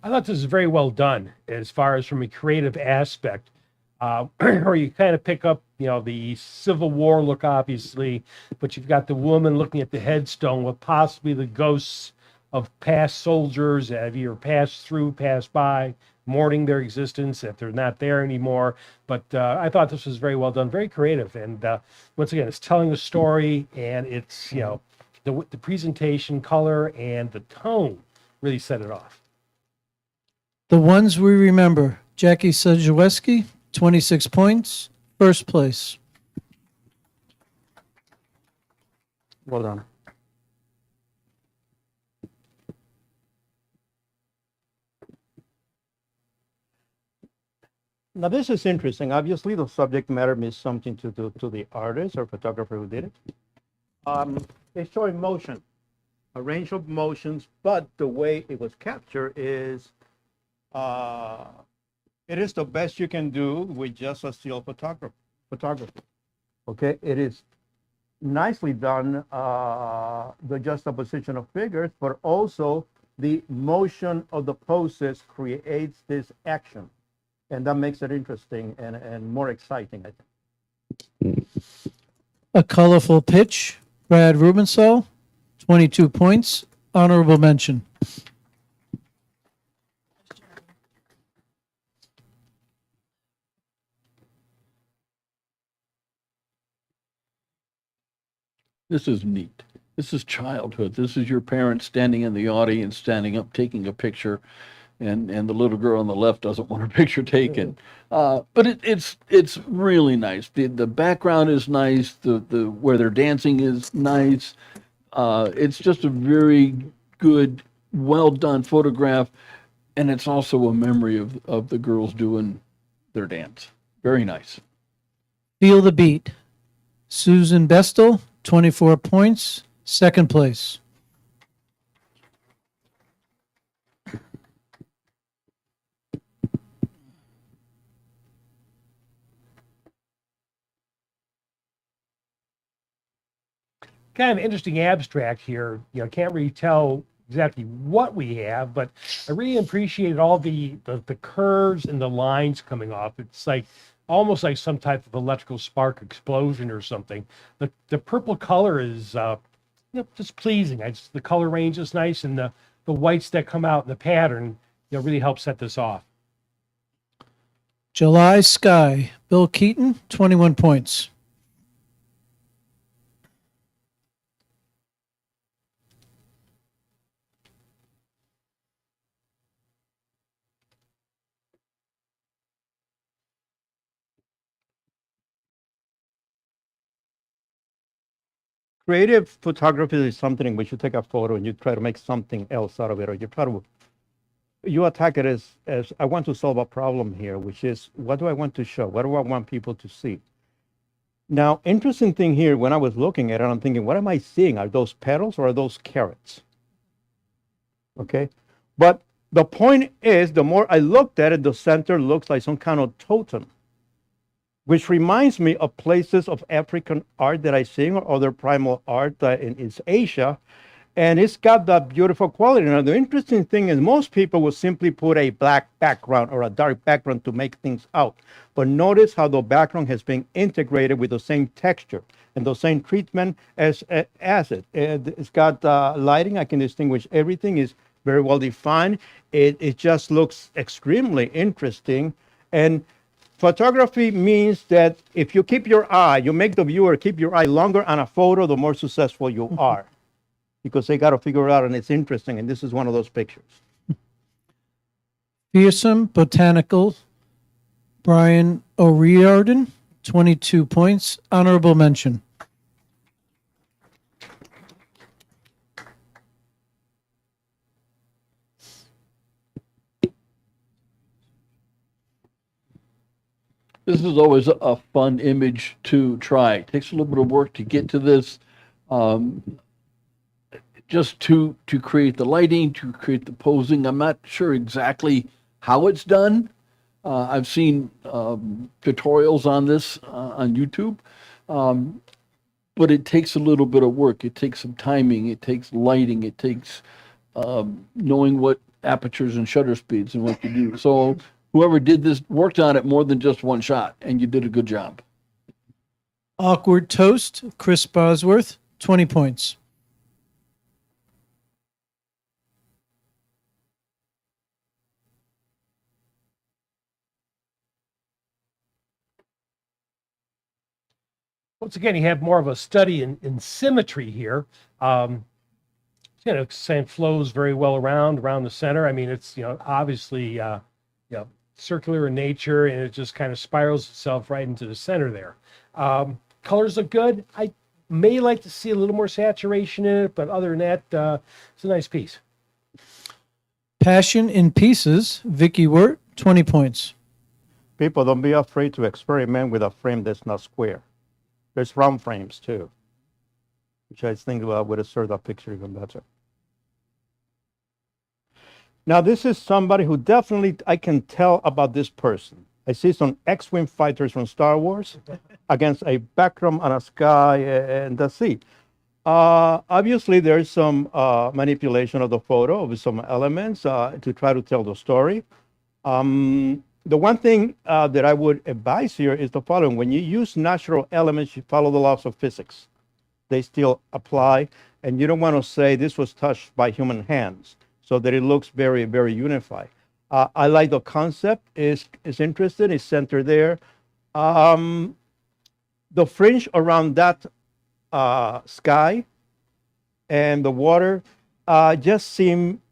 I thought this was very well done as far as from a creative aspect, where you kind of pick up, the Civil War look, obviously, but you've got the woman looking at the headstone with possibly the ghosts of past soldiers that have either passed through, passed by, mourning their existence if they're not there anymore. But I thought this was very well done, very creative, and once again, it's telling a story, and it's the presentation, color, and the tone really set it off. The Ones We Remember, Jackie Sajewski, 26 points, first place. Well done. Now this is interesting. Obviously, the subject matter means something to the artist or photographer who did it. It's showing motion, a range of motions, but the way it was captured is, it is the best you can do with just a still photography. Okay, it is nicely done, the juxtaposition of figures, but also the motion of the poses creates this action. And that makes it interesting and more exciting, I think. A Colorful Pitch, Brad Rubensaul, 22 points, honorable mention. This is neat. This is childhood. This is your parents standing in the audience, standing up, taking a picture, and the little girl on the left doesn't want her picture taken. But it's really nice. The background is nice. The where they're dancing is nice. It's just a very good, well done photograph, and it's also a memory of the girls doing their dance. Very nice. Feel the Beat, Susan Bestel, 24 points, second place. Kind of interesting abstract here. Can't really tell exactly what we have, but I really appreciated all the curves and the lines coming off. It's like almost like some type of electrical spark explosion or something. The purple color is just pleasing. The color range is nice, and the whites that come out in the pattern really help set this off. July Sky, Bill Keaton, 21 points. Creative photography is something in which you take a photo and you try to make something else out of it, or you attack it as I want to solve a problem here, which is, what do I want to show? What do I want people to see? Now, interesting thing here, when I was looking at it, I'm thinking, what am I seeing? Are those petals or are those carrots? Okay, but the point is, the more I looked at it, the center looks like some kind of totem, which reminds me of places of African art that I see, or other primal art in East Asia. And it's got that beautiful quality. Now, the interesting thing is most people will simply put a black background or a dark background to make things out. But notice how the background has been integrated with the same texture and the same treatment as it. It's got lighting. I can distinguish everything. Is very well defined. It just looks extremely interesting. And photography means that if you keep your eye, you make the viewer keep your eye longer on a photo, the more successful you are. Because they got to figure it out, and it's interesting, and this is one of those pictures. Fearsome Botanical, Brian O'Riordan, 22 points, honorable mention. This is always a fun image to try. It takes a little bit of work to get to this, um, just to create the lighting, to create the posing. I'm not sure exactly how it's done. I've seen tutorials on this on YouTube, um, but it takes a little bit of work. It takes some timing. It takes lighting. It takes knowing what apertures and shutter speeds and what you do. So whoever did this worked on it more than just one shot, and you did a good job. Awkward Toast, Chris Bosworth, 20 points. Once again, you have more of a study in symmetry here. Sand flows very well around the center. I mean, it's, obviously, circular in nature, and it just kind of spirals itself right into the center there. Colors look good. I may like to see a little more saturation in it, but other than that, it's a nice piece. Passion in Pieces, Vicky Wirt, 20 points. People, don't be afraid to experiment with a frame that's not square. There's round frames too, which I think would have served that picture even better. Now, this is somebody who definitely I can tell about this person. I see some X-Wing fighters from Star Wars against a background on a sky and the sea. Obviously, there's some manipulation of the photo with some elements to try to tell the story. The one thing that I would advise here is the following. When you use natural elements, you follow the laws of physics. They still apply, and you don't want to say this was touched by human hands so that it looks very, very unified. I like the concept, is interesting, it's centered there. The fringe around that sky and the water just seem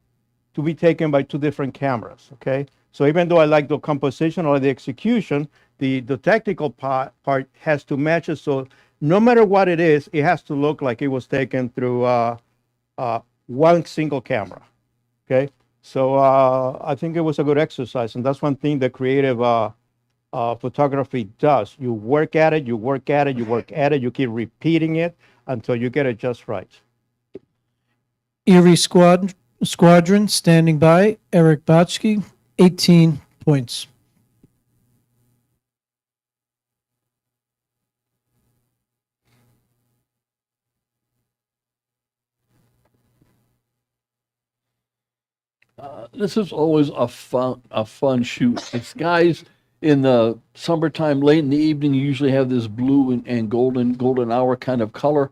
to be taken by two different cameras, okay? So even though I like the composition or the execution, the technical part has to match it. So no matter what it is, it has to look like it was taken through one single camera, okay? So I think it was a good exercise, and that's one thing that creative photography does. You work at it, you work at it, you work at it, you keep repeating it until you get it just right. Erie Squadron, standing by, Eric Botchke, 18 points. This is always a fun shoot. It's guys in the summertime, late in the evening. You usually have this blue and golden hour kind of color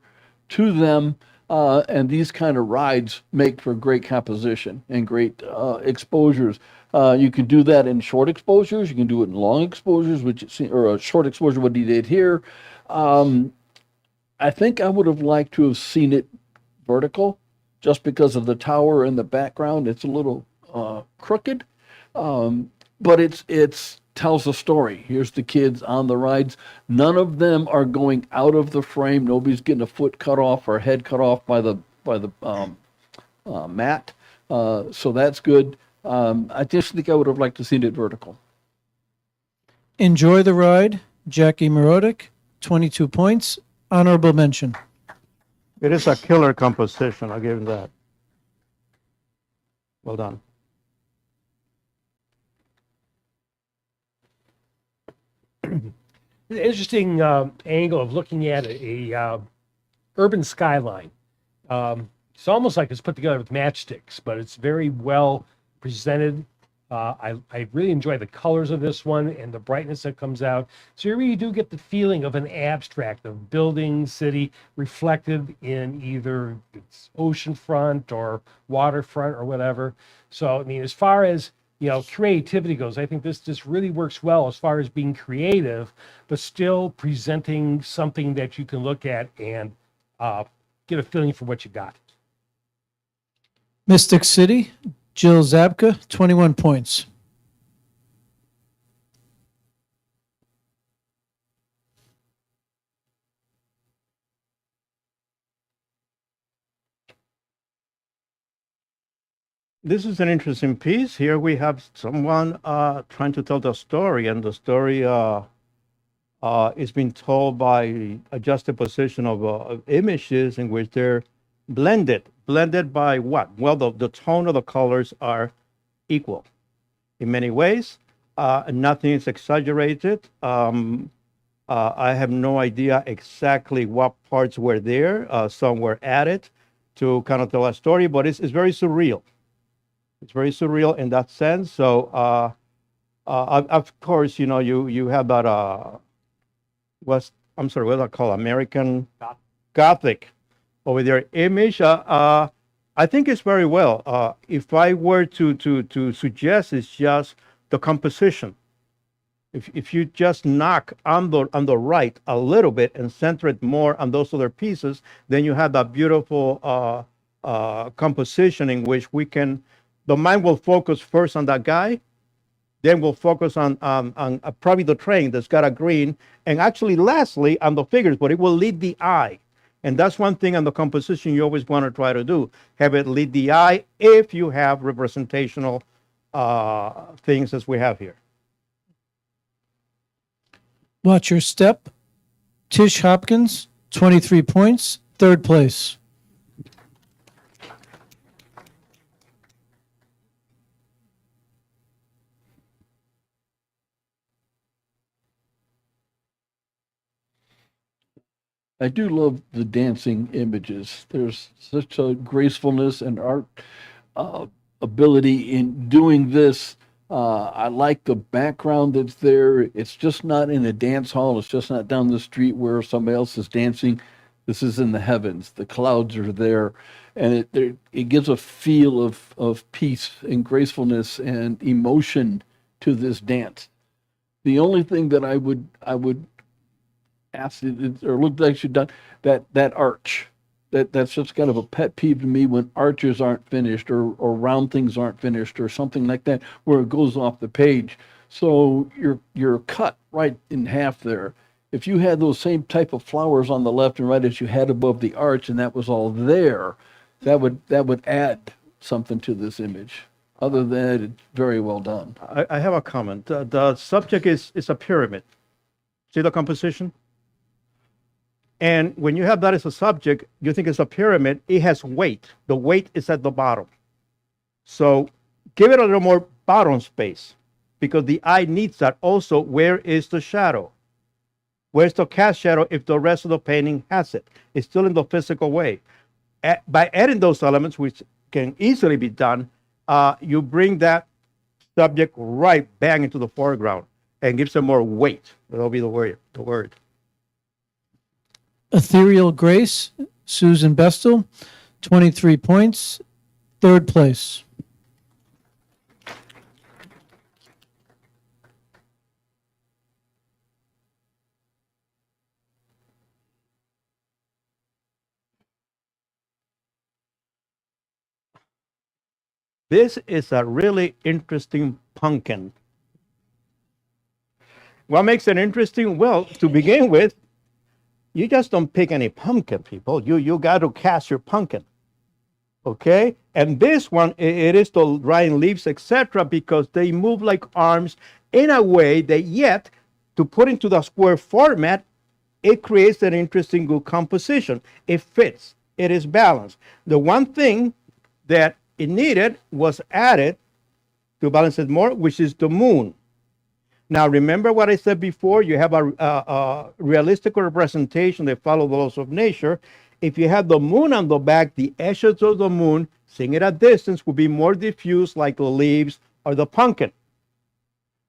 to them, and these kind of rides make for great composition and great exposures. You can do that in short exposures. You can do it in long exposures, or a short exposure, what he did here. I think I would have liked to have seen it vertical, just because of the tower in the background. It's a little crooked, but it's tells a story. Here's the kids on the rides. None of them are going out of the frame. Nobody's getting a foot cut off or a head cut off by the mat. So that's good. I just think I would have liked to seen it vertical. Enjoy the Ride, Jackie Morodik, 22 points. Honorable mention. It is a killer composition, I'll give him that. Well done. Interesting angle of looking at a urban skyline. It's almost like it's put together with matchsticks, but it's very well presented. I really enjoy the colors of this one and the brightness that comes out. So you really do get the feeling of an abstract of building, city, reflected in either it's oceanfront or waterfront or whatever. So, I mean, as far as, creativity goes, I think this really works well as far as being creative, but still presenting something that you can look at and get a feeling for what you got. Mystic City, Jill Zabka, 21 points. This is an interesting piece. Here we have someone trying to tell the story, and the story It's been told by a juxtaposition of images in which they're blended. Blended by what? Well, the tone of the colors are equal in many ways. Nothing is exaggerated. I have no idea exactly what parts were there. Some were added to kind of tell a story, but it's very surreal. It's very surreal in that sense. So, of course, you know, you have that what's I'm sorry, what do I call American Gothic over there image. I think it's very well. If I were to suggest, it's just the composition. If you just knock on the right a little bit and center it more on those other pieces, then you have that beautiful composition in which the mind will focus first on that guy, then we'll focus on probably the train that's got a green, and actually lastly on the figures, but it will lead the eye. And that's one thing on the composition you always want to try to do, have it lead the eye if you have representational things as we have here. Watch your step. Tish Hopkins, 23 points, third place. I do love the dancing images. There's such a gracefulness and art ability in doing this. I like the background that's there. It's just not in a dance hall. It's just not down the street where somebody else is dancing. This is in the heavens. The clouds are there, and it gives a feel of peace and gracefulness and emotion to this dance. The only thing that I would ask or look like you've done that arch. That's just kind of a pet peeve to me when arches aren't finished or round things aren't finished or something like that where it goes off the page. So you're cut right in half there. If you had those same type of flowers on the left and right as you had above the arch and that was all there, that would add something to this image. Other than that, it's very well done. I have a comment. The subject is a pyramid. See the composition? And when you have that as a subject, you think it's a pyramid, it has weight. The weight is at the bottom. So give it a little more bottom space because the eye needs that. Also, where is the shadow? Where's the cast shadow if the rest of the painting has it? It's still in the physical way. By adding those elements, which can easily be done, you bring that subject right bang into the foreground and gives it more weight. That'll be the word. Ethereal Grace, Susan Bestel, 23 points, third place. This is a really interesting pumpkin. What makes it interesting? Well, to begin with, you just don't pick any pumpkin, people. You got to cast your pumpkin, okay? And this one, it is the drying leaves, etc., because they move like arms in a way that yet, to put into the square format, it creates an interesting good composition. It fits. It is balanced. The one thing that it needed was added to balance it more, which is the moon. Now, remember what I said before? You have a realistic representation that follow the laws of nature. If you have the moon on the back, the edges of the moon, seeing it at distance, will be more diffuse like the leaves or the pumpkin.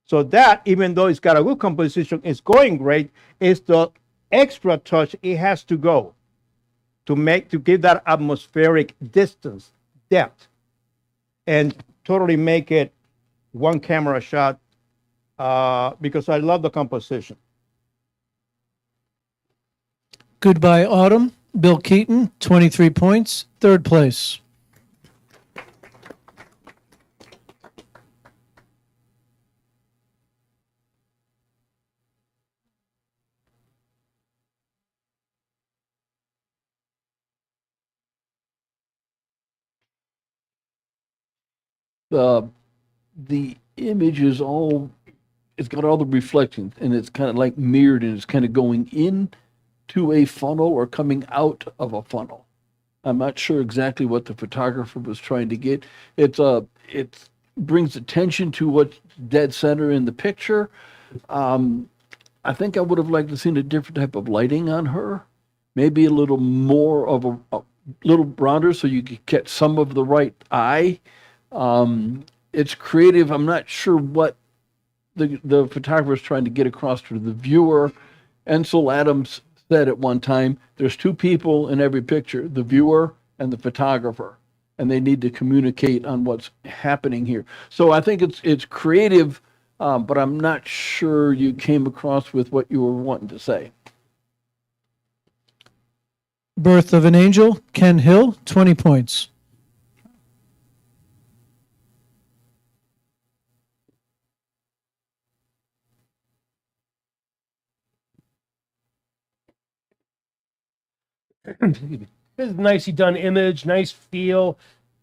So that, even though it's got a good composition, it's going great, is the extra touch it has to go to give that atmospheric distance, depth, and totally make it one camera shot. Because I love the composition. Goodbye Autumn, Bill Keaton, 23 points, third place. The image is all it's got all the reflections, and it's kind of like mirrored, and it's kind of going in to a funnel or coming out of a funnel. I'm not sure exactly what the photographer was trying to get. It brings attention to what's dead center in the picture. I think I would have liked to seen a different type of lighting on her, maybe a little more of a little broader so you could catch some of the right eye. It's creative. I'm not sure what the photographer is trying to get across to the viewer. Ansel Adams said at one time, there's two people in every picture, the viewer and the photographer, and they need to communicate on what's happening here. So I think it's creative, but I'm not sure you came across with what you were wanting to say. Birth of an Angel, Ken Hill, 20 points. This is a nicely done image, nice feel,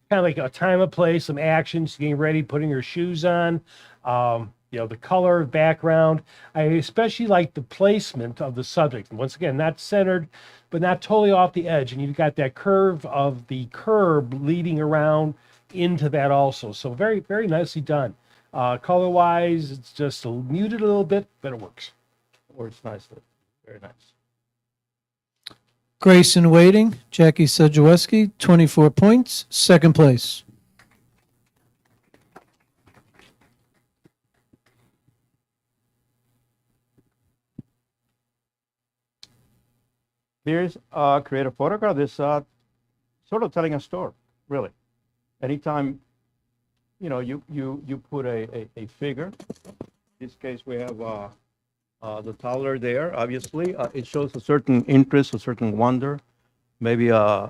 kind of like a time of place, some action, she's getting ready, putting her shoes on. The color, background. I especially like the placement of the subject. Once again, not centered, but not totally off the edge. And you've got that curve of the curb leading around into that also. So very, very nicely done. Color-wise, it's just muted a little bit, but it works. Works nicely. Very nice. Grace in Waiting, Jackie Sedgwick, 24 points, second place. Here's create a photograph. This sort of telling a story, really. Anytime, you put a figure. In this case, we have the toddler there. Obviously, it shows a certain interest, a certain wonder. Maybe you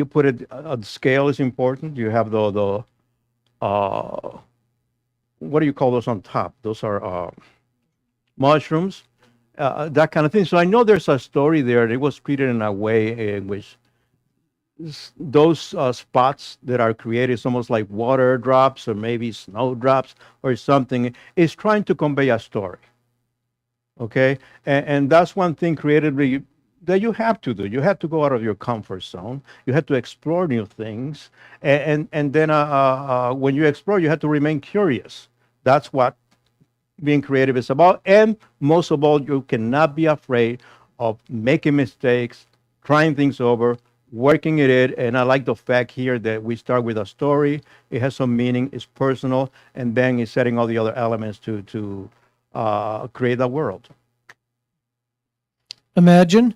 put it. The scale is important. You have the what do you call those on top? Those are mushrooms. That kind of thing. So I know there's a story there. It was treated in a way in which those spots that are created, it's almost like water drops or maybe snowdrops or something, is trying to convey a story. Okay, and that's one thing creatively that you have to do. You have to go out of your comfort zone. You have to explore new things, and then when you explore, you have to remain curious. That's what being creative is about. And most of all, you cannot be afraid of making mistakes, trying things over, working at it. And I like the fact here that we start with a story. It has some meaning, it's personal, and then it's setting all the other elements to create that world. Imagine,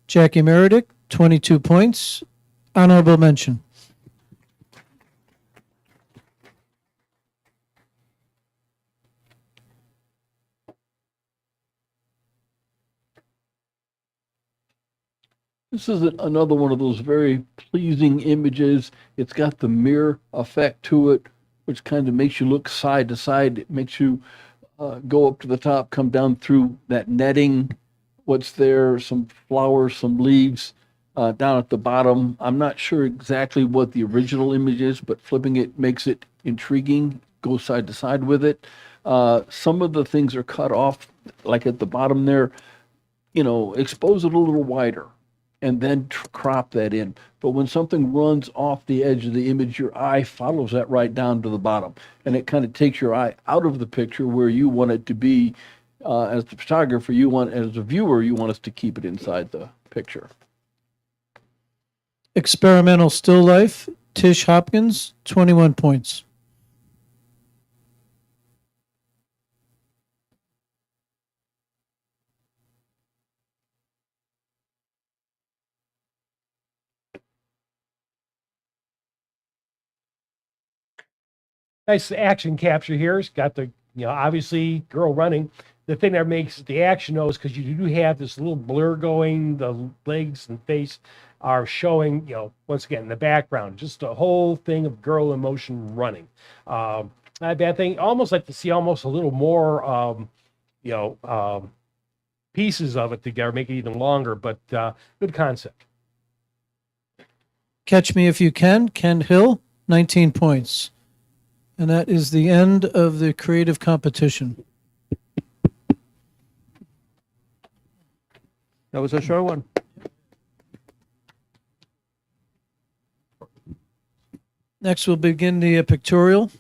Jackie Meredith, 22 points, honorable mention. This is another one of those very pleasing images. It's got the mirror effect to it, which kind of makes you look side to side. It makes you go up to the top, come down through that netting. What's there? Some flowers, some leaves down at the bottom. I'm not sure exactly what the original image is, but flipping it makes it intriguing. Go side to side with it. Some of the things are cut off, like at the bottom there. Expose it a little wider and then crop that in. But when something runs off the edge of the image, your eye follows that right down to the bottom. And it kind of takes your eye out of the picture where you want it to be. As the photographer, as a viewer, you want us to keep it inside the picture. Experimental Still Life, Tish Hopkins, 21 points. Nice action capture here. It's got the, obviously girl running. The thing that makes the action though is because you do have this little blur going, the legs and face are showing, once again, in the background, just a whole thing of girl in motion running. Not a bad thing. Almost like to see almost a little more, pieces of it together, make it even longer, but good concept. Catch Me If You Can, Ken Hill, 19 points. And that is the end of the creative competition. That was a short one. Next, we'll begin the pictorial.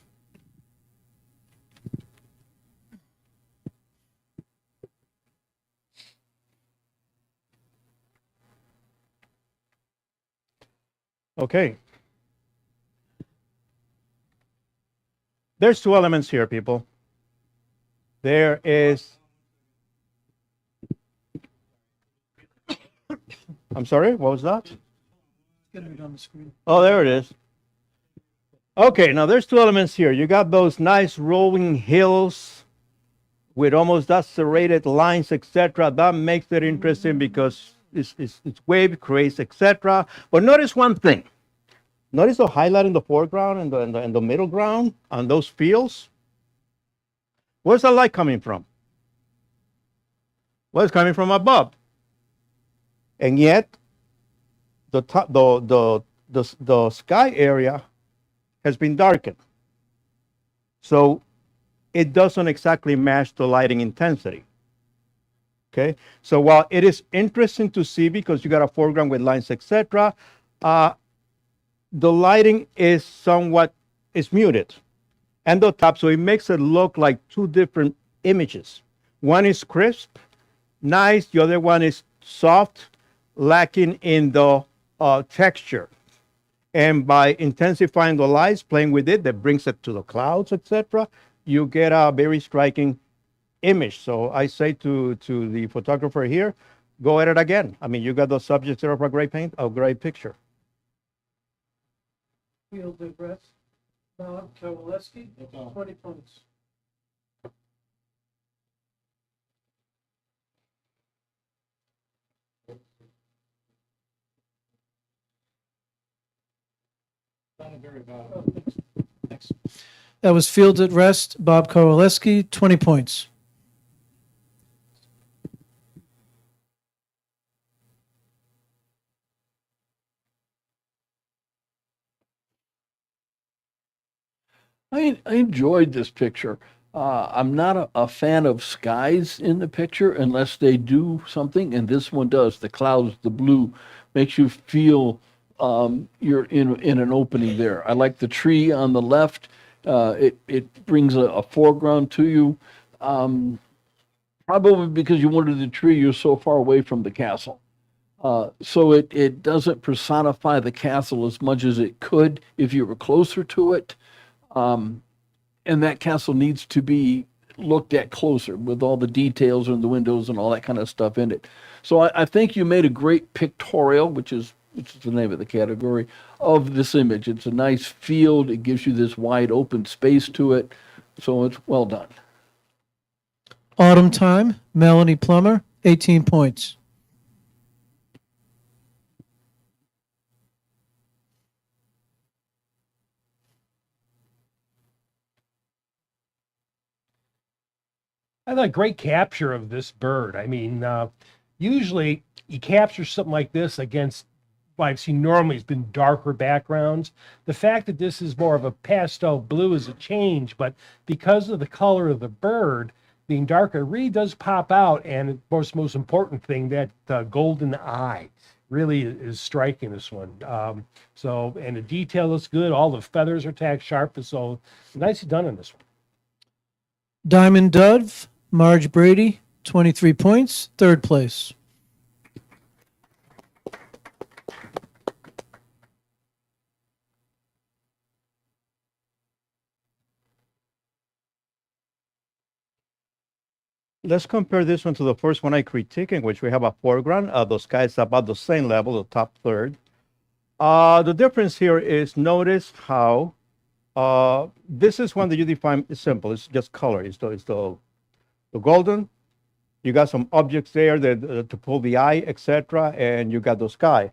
Okay. There's two elements here, people. There is. I'm sorry, what was that? On the screen. Oh, there it is. Okay, now there's two elements here. You got those nice rolling hills with almost that serrated lines, etc. That makes it interesting because it's wave creates, etc. But notice one thing. Notice the highlight in the foreground and the middle ground on those fields. Where's the light coming from? Well, it's coming from above. And yet, the sky area has been darkened. So it doesn't exactly match the lighting intensity. Okay, so while it is interesting to see because you got a foreground with lines, etc., the lighting is somewhat muted and the top, so it makes it look like two different images. One is crisp, nice. The other one is soft, lacking in the texture. And by intensifying the lights, playing with it, that brings it to the clouds, etc., you get a very striking image. So I say to the photographer here, go at it again. I mean, you got those subjects there of a great picture. Field of rest. Bob Kowaleski, 20 points. Thanks. That was Field at Rest, Bob Kowaleski, 20 points. I enjoyed this picture. I'm not a fan of skies in the picture unless they do something, and this one does. The clouds, the blue, makes you feel you're in an opening there. I like the tree on the left. It brings a foreground to you. Probably because you wanted the tree, you're so far away from the castle. So it doesn't personify the castle as much as it could if you were closer to it. And that castle needs to be looked at closer with all the details and the windows and all that kind of stuff in it. So I think you made a great pictorial, which is the name of the category, of this image. It's a nice field. It gives you this wide open space to it. So it's well done. Autumn Time, Melanie Plummer, 18 points. I had a great capture of this bird. I mean, usually you capture something like this against what I've seen normally has been darker backgrounds. The fact that this is more of a pastel blue is a change, but because of the color of the bird being darker, it really does pop out. And of course, most important thing, that golden eye really is striking this one. And the detail looks good. All the feathers are tacked sharp. So nicely done on this one. Diamond Dove, Marge Brady, 23 points, third place. Let's compare this one to the first one I critiqued, in which we have a foreground. The sky is about the same level, the top third. The difference here is, notice how this is one that you define. It's simple. It's just color. It's the golden. You got some objects there that to pull the eye, etc. And you got the sky.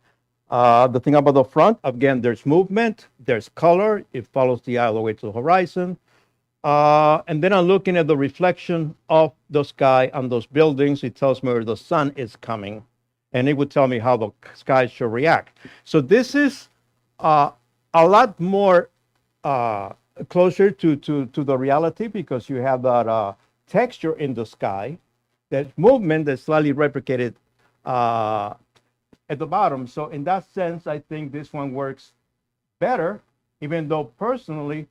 The thing about the front, again, there's movement. There's color. It follows the eye all the way to the horizon. And then I'm looking at the reflection of the sky on those buildings. It tells me where the sun is coming, and it would tell me how the sky should react. So this is a lot more closer to the reality because you have that texture in the sky, that movement that's slightly replicated at the bottom. So in that sense, I think this one works better, even though personally,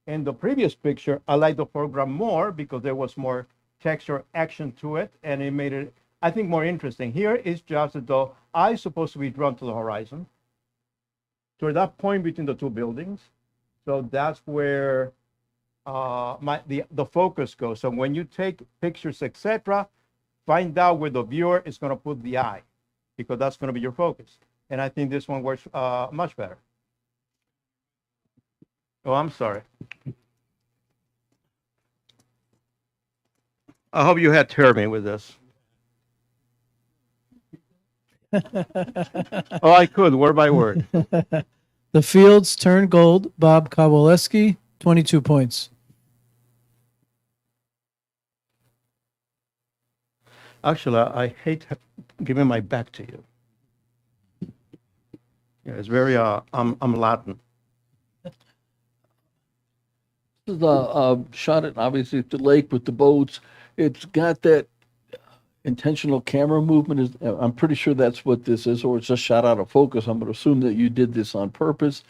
in the previous picture, I like the foreground more because there was more texture action to it, and it made it, I think, more interesting. Here is just as though I'm supposed to be drawn to the horizon, to that point between the two buildings. So that's where the focus goes. So when you take pictures, etc., find out where the viewer is going to put the eye, because that's going to be your focus. And I think this one works much better. Oh, I'm sorry. I hope you had to hear me with this. Oh, I could, word by word. The Fields Turn Gold, Bob Kowaleski, 22 points. Actually, I hate giving my back to you. Yeah, it's very, I'm Latin. This is a shot at obviously at the lake with the boats. It's got that intentional camera movement. I'm pretty sure that's what this is, or it's just shot out of focus. I'm going to assume that you did this on purpose.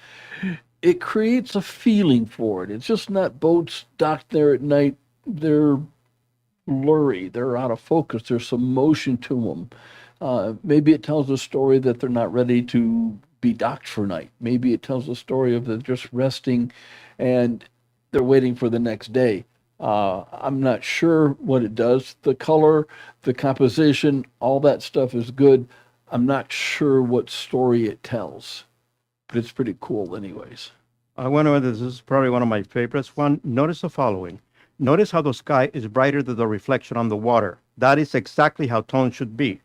It creates a feeling for it. It's just not boats docked there at night. They're blurry. They're out of focus. There's some motion to them. Maybe it tells a story that they're not ready to be docked for night. Maybe it tells a story of they're just resting and they're waiting for the next day. I'm not sure what it does. The color, the composition, all that stuff is good. I'm not sure what story it tells, but it's pretty cool anyways. I wonder whether this is probably one of my favorites. One, notice the following. Notice how the sky is brighter than the reflection on the water. That is exactly how tone should be.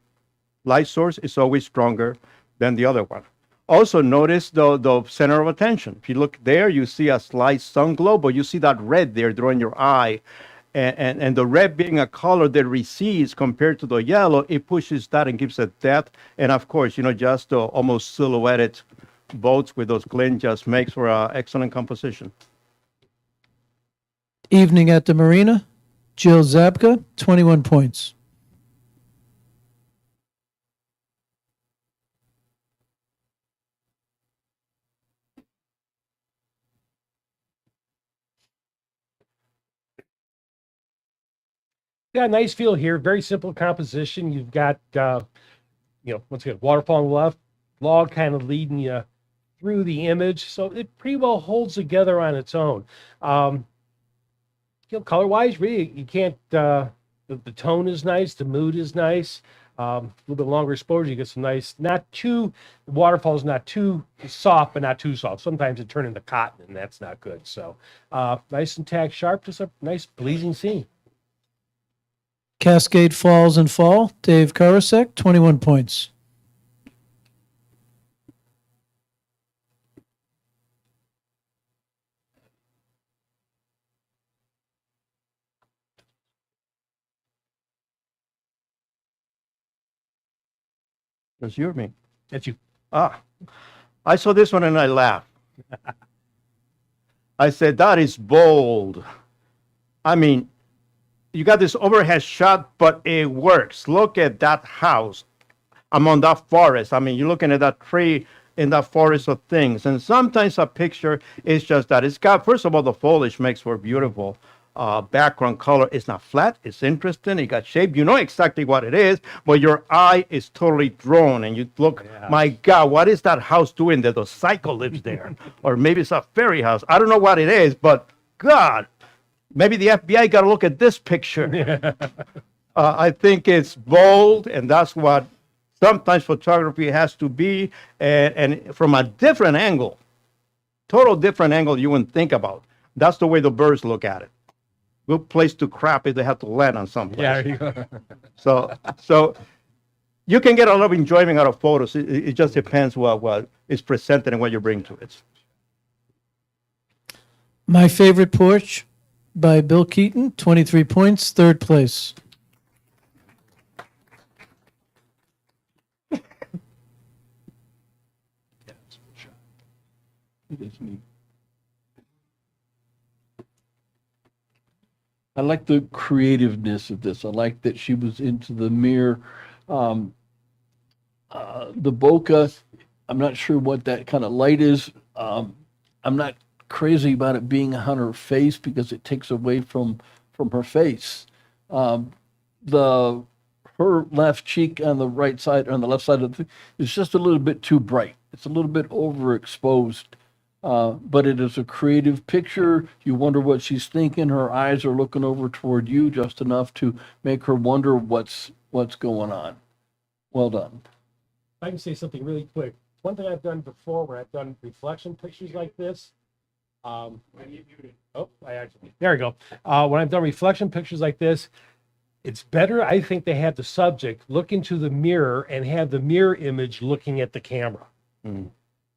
Light source is always stronger than the other one. Also, notice the center of attention. If you look there, you see a slight sun glow, but you see that red there drawing your eye. And the red being a color that recedes compared to the yellow, it pushes that and gives it depth. And of course, just the almost silhouetted boats with those glints just makes for an excellent composition. Evening at the Marina, Jill Zabka, 21 points. Got a nice feel here. Very simple composition. You've got, once again, waterfall on the left, log kind of leading you through the image. So it pretty well holds together on its own. Color-wise, really, you can't, the tone is nice. The mood is nice. A little bit longer exposure, you get some nice, the waterfall is not too soft, but not too soft. Sometimes it turns into cotton, and that's not good. So nice and tack sharp, just a nice, pleasing scene. Cascade Falls and Fall, Dave Karasek, 21 points. That's you or me? That's you. I saw this one and I laughed. I said, that is bold. I mean, you got this overhead shot, but it works. Look at that house among that forest. I mean, you're looking at that tree in that forest of things. And sometimes a picture is just that. It's got, first of all, the foliage makes for beautiful background color. It's not flat. It's interesting. It got shape. You know exactly what it is, but your eye is totally drawn. And you look, my God, what is that house doing there? The cycle lives there. Or maybe it's a fairy house. I don't know what it is, but God, maybe the FBI got to look at this picture. I think it's bold, and that's what sometimes photography has to be, and from a different angle, total different angle you wouldn't think about. That's the way the birds look at it. Good place to crap if they have to land on someplace. Yeah, there you go. So you can get a lot of enjoyment out of photos. It just depends what is presented and what you bring to it. My Favorite Porch by Bill Keaton, 23 points, third place. I like the creativeness of this. I like that she was into the mirror. Um, the bokeh, I'm not sure what that kind of light is. I'm not crazy about it being on her face because it takes away from her face. Um, the her left cheek on the right side, on the left side of the, is just a little bit too bright. It's a little bit overexposed. But it is a creative picture. You wonder what she's thinking. Her eyes are looking over toward you just enough to make her wonder what's going on. Well done. If I can say something really quick. One thing I've done before when I've done reflection pictures like this, oh, I actually, there we go. When I've done reflection pictures like this, it's better, I think, they have the subject look into the mirror and have the mirror image looking at the camera.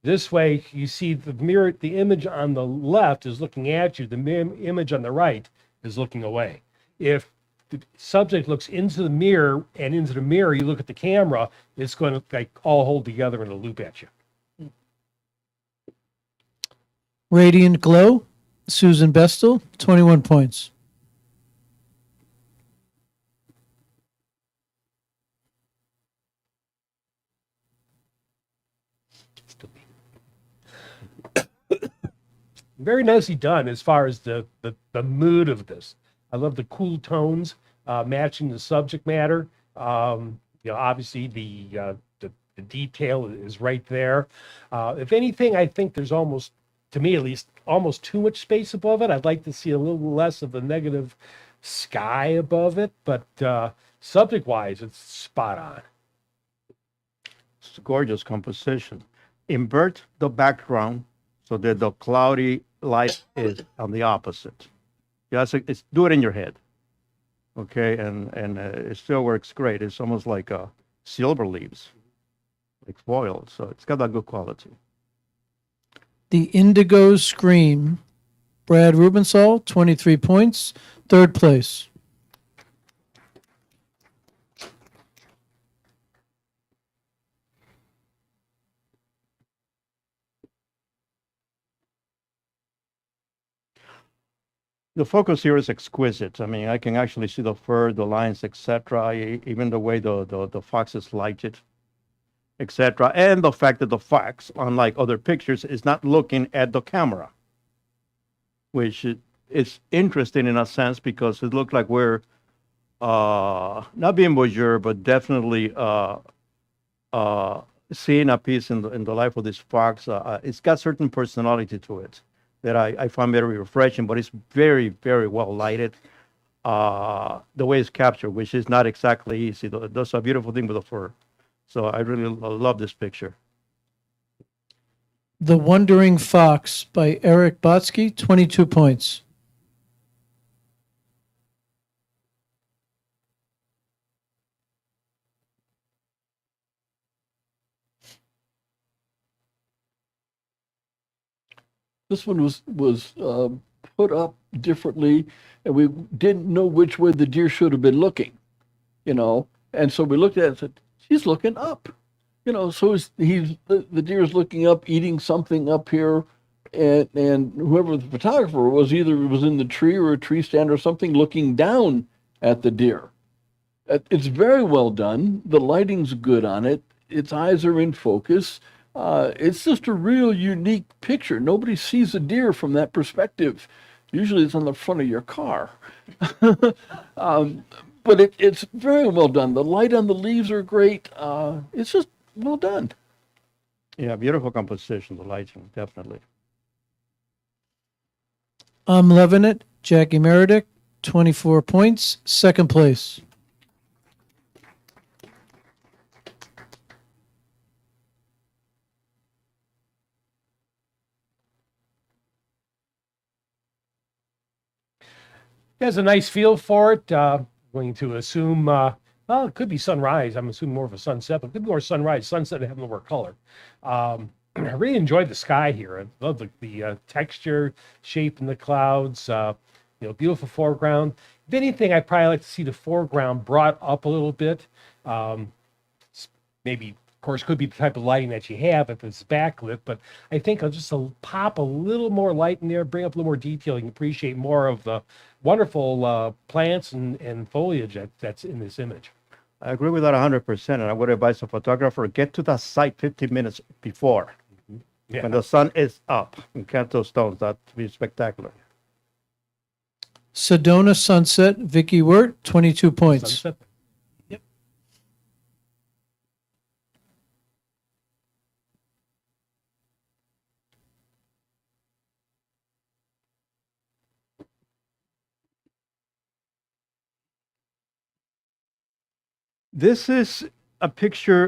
This way, you see the mirror, the image on the left is looking at you, the image on the right is looking away. If the subject looks into the mirror and into the mirror, you look at the camera, it's going to like all hold together in a loop at you. Radiant Glow, Susan Bestel, 21 points. Very nicely done as far as the mood of this. I love the cool tones matching the subject matter. Obviously the detail is right there. If anything, I think there's almost, to me at least, almost too much space above it. I'd like to see a little less of a negative sky above it, but subject-wise, it's spot on. It's a gorgeous composition. Invert the background so that the cloudy light is on the opposite. It's do it in your head, okay? And it still works great. It's almost like silver leaves, like foil. So it's got that good quality. The Indigo Scream, Brad Rubensall, 23 points, third place. The focus here is exquisite. I mean, I can actually see the fur, the lines, etc. Even the way the fox is lighted, etc. And the fact that the fox, unlike other pictures, is not looking at the camera, which is interesting in a sense because it looked like we're not being voyeur, but definitely seeing a piece in the life of this fox. It's got certain personality to it that I find very refreshing, but it's very, very well lighted. The way it's captured, which is not exactly easy. That's a beautiful thing with the fur. So I really love this picture. The Wandering Fox by Eric Botsky, 22 points. This one was put up differently, and we didn't know which way the deer should have been looking, And so we looked at it and said, "He's looking up," So the deer's looking up, eating something up here, and whoever the photographer was either was in the tree or a tree stand or something, looking down at the deer. It's very well done. The lighting's good on it. Its eyes are in focus. It's just a real unique picture. Nobody sees a deer from that perspective. Usually it's on the front of your car. But it's very well done. The light on the leaves are great. It's just well done. Yeah, beautiful composition, the lighting, definitely. I'm loving it. Jackie Meredith, 24 points, second place. Has a nice feel for it. Going to assume, it could be sunrise. I'm assuming more of a sunset, but it could be more sunrise. Sunset have more color. I really enjoyed the sky here. I love the texture, shape in the clouds. Beautiful foreground. If anything, I probably like to see the foreground brought up a little bit. Maybe Of course, could be the type of lighting that you have if it's backlit, but I think I'll just pop a little more light in there, bring up a little more detail. You can appreciate more of the wonderful plants and foliage that's in this image. I agree with that 100%. And I would advise a photographer get to that site 15 minutes before Yeah. when the sun is up and count those stones. That'd be spectacular. Sedona Sunset, Vicky Wirt, 22 points. Sunset. This is a picture,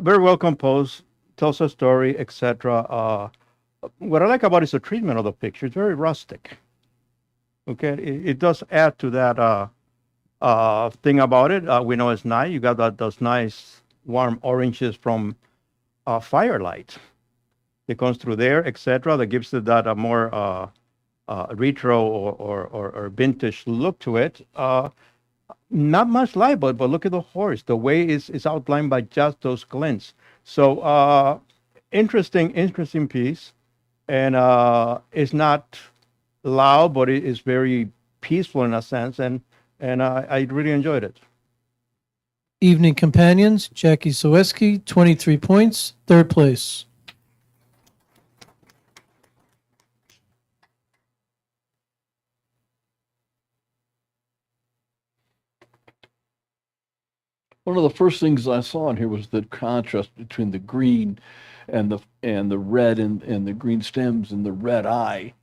very well composed, tells a story, etc. What I like about it is the treatment of the picture. It's very rustic. Okay, it does add to that thing about it. We know it's night. You got those nice warm oranges from firelight. It comes through there, etc. That gives it that a more retro or vintage look to it. Not much light, but look at the horse. The way is outlined by just those glints. So interesting piece, and it's not loud, but it is very peaceful in a sense, and I really enjoyed it. Evening Companions, Jackie Soweski, 23 points, third place. One of the first things I saw in here was the contrast between the green and the red and the green stems and the red eye.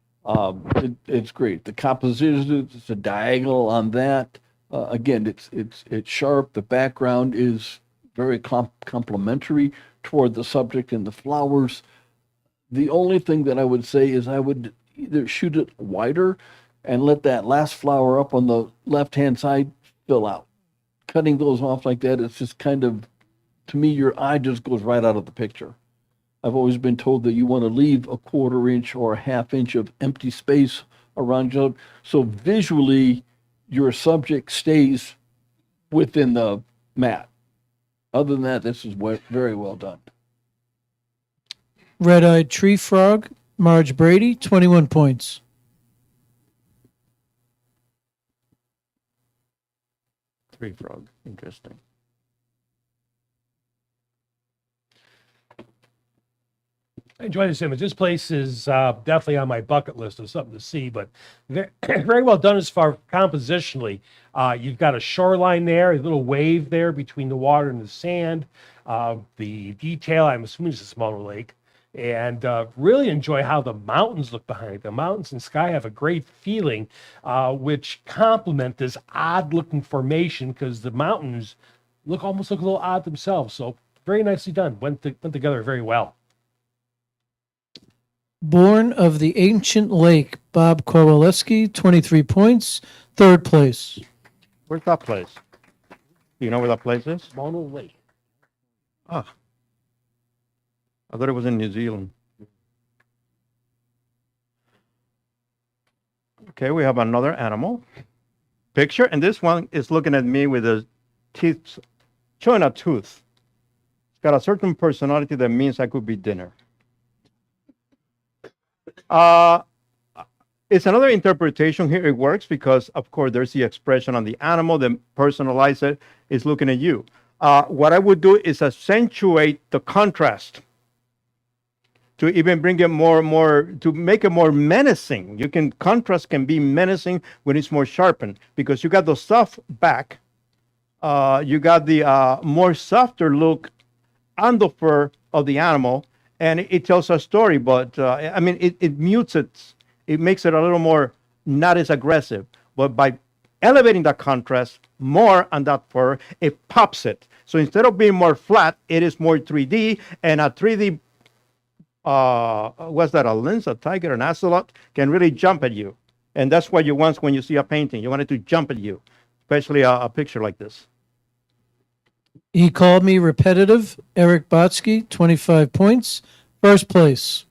It's great. The composition, it's a diagonal on that. Again, it's sharp. The background is very complementary toward the subject and the flowers. The only thing that I would say is I would either shoot it wider and let that last flower up on the left-hand side fill out. Cutting those off like that, it's just kind of, to me, your eye just goes right out of the picture. I've always been told that you want to leave a 1/4 inch or a 1/2 inch of empty space around you, so visually your subject stays within the mat. Other than that, this is very well done. Red-eyed Tree Frog, Marge Brady, 21 points. Tree frog, interesting. I enjoy this image. This place is definitely on my bucket list of something to see, but very, very well done as far compositionally. You've got a shoreline there, a little wave there between the water and the sand. The detail, I'm assuming it's a smaller lake. And really enjoy how the mountains look behind it. The mountains and sky have a great feeling, which complement this odd-looking formation because the mountains almost look a little odd themselves. So very nicely done. Went together very well. Born of the Ancient Lake, Bob Kowaleski, 23 points, third place. Where's that place? Do you know where that place is? Mono Lake. Ah, I thought it was in New Zealand. Okay, we have another animal picture, and this one is looking at me with the teeth, showing a tooth. It's got a certain personality that means I could be dinner. It's another interpretation here. It works because, of course, there's the expression on the animal, then personalize it, is looking at you. What I would do is accentuate the contrast to even bring it more, to make it more menacing. Contrast can be menacing when it's more sharpened because you got the soft back, you got the more softer look on the fur of the animal, and it tells a story, but I mean, it mutes it. It makes it a little more not as aggressive, but by elevating the contrast more on that fur, it pops it. So instead of being more flat, it is more 3D, and a 3D what's that, a lynx, a tiger, an ocelot, can really jump at you. And that's what you want when you see a painting. You want it to jump at you, especially a picture like this. He called me repetitive, Eric Botsky, 25 points, first place.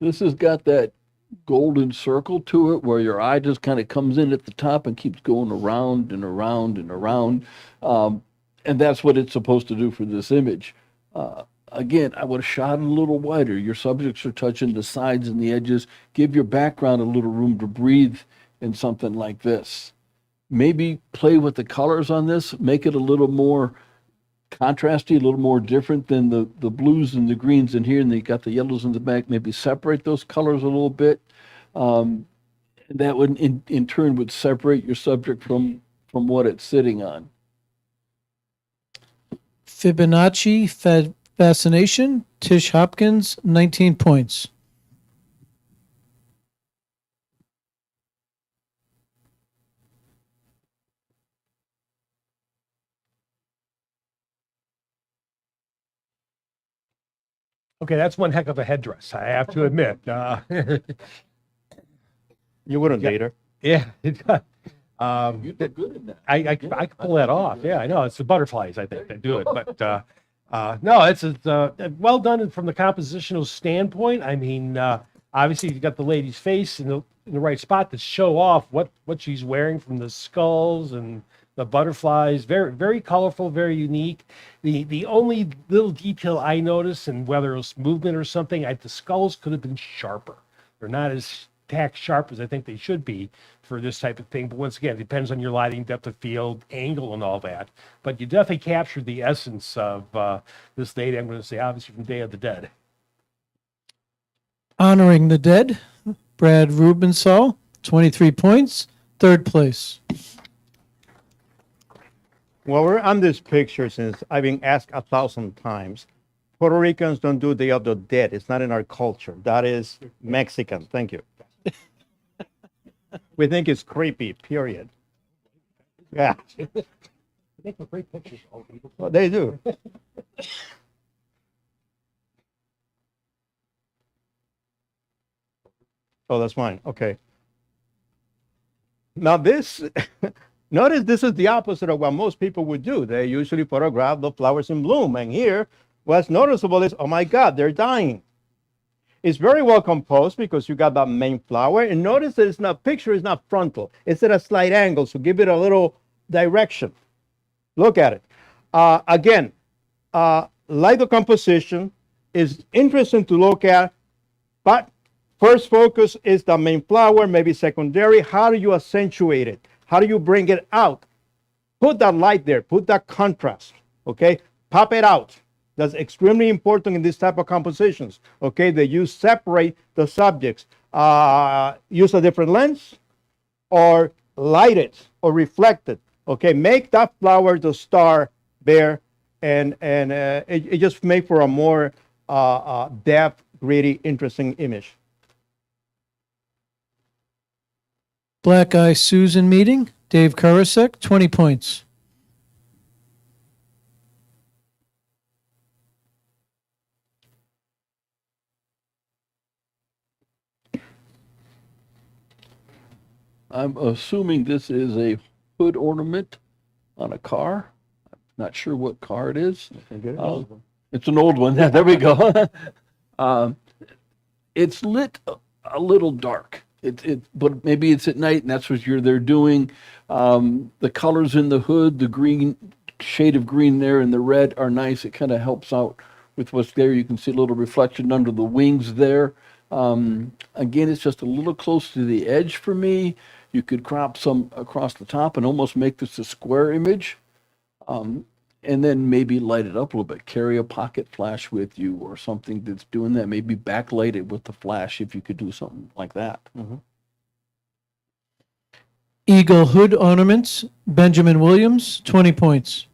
This has got that golden circle to it where your eye just kind of comes in at the top and keeps going around and around and around. And that's what it's supposed to do for this image. Again, I would have shot it a little wider. Your subjects are touching the sides and the edges. Give your background a little room to breathe in something like this. Maybe play with the colors on this, make it a little more contrasty, a little more different than the blues and the greens in here, and then you got the yellows in the back. Maybe separate those colors a little bit. That would in turn would separate your subject from what it's sitting on. Fibonacci fascination. Tish Hopkins, 19 points. Okay, that's one heck of a headdress, I have to admit. You wouldn't Yeah. date her. Yeah. You look good in that. I can pull that off. Yeah, I know. It's the butterflies, I think, that do it. But no, it's well done from the compositional standpoint. I mean, obviously, you got the lady's face in the right spot to show off what she's wearing, from the skulls and the butterflies. Very, very colorful, very unique. The only little detail I noticed, and whether it was movement or something, the skulls could have been sharper. They're not as tack sharp as I think they should be for this type of thing. But once again, it depends on your lighting, depth of field, angle, and all that. But you definitely captured the essence of this lady, I'm going to say, obviously, from Day of the Dead. Honoring the dead. Brad Rubensaw, 23 points. Third place. Well, we're on this picture since I've been asked 1,000 times. Puerto Ricans don't do Day of the Dead. It's not in our culture. That is Mexican. Thank you. We think it's creepy, period. Yeah, Make for great pictures. well, they do. Oh, that's mine. Okay. Now this, notice this is the opposite of what most people would do. They usually photograph the flowers in bloom. And here, what's noticeable is, oh my God, they're dying. It's very well composed because you got that main flower. And notice that it's not, picture is not frontal. It's at a slight angle, so give it a little direction. Look at it. Again, like the composition, is interesting to look at, but first focus is the main flower, maybe secondary. How do you accentuate it? How do you bring it out? Put that light there, put that contrast, okay? Pop it out. That's extremely important in this type of compositions, okay? That you separate the subjects. Use a different lens or light it or reflect it, okay? Make that flower the star there, and it just make for a more depth, gritty, interesting image. Black Eye Susan meeting. Dave Karasek, 20 points. I'm assuming this is a hood ornament on a car. I'm not sure what car it is. It's an old one. Yeah, there we go. It's lit a little dark. But maybe it's at night, and that's what they're doing. The colors in the hood, the green shade of green there, and the red are nice. It kind of helps out with what's there. You can see a little reflection under the wings there. Again, it's just a little close to the edge for me. You could crop some across the top and almost make this a square image. And then maybe light it up a little bit. Carry a pocket flash with you or something that's doing that. Maybe backlight it with the flash if you could do something like that. Mm-hmm. Eagle hood ornaments. Benjamin Williams, 20 points.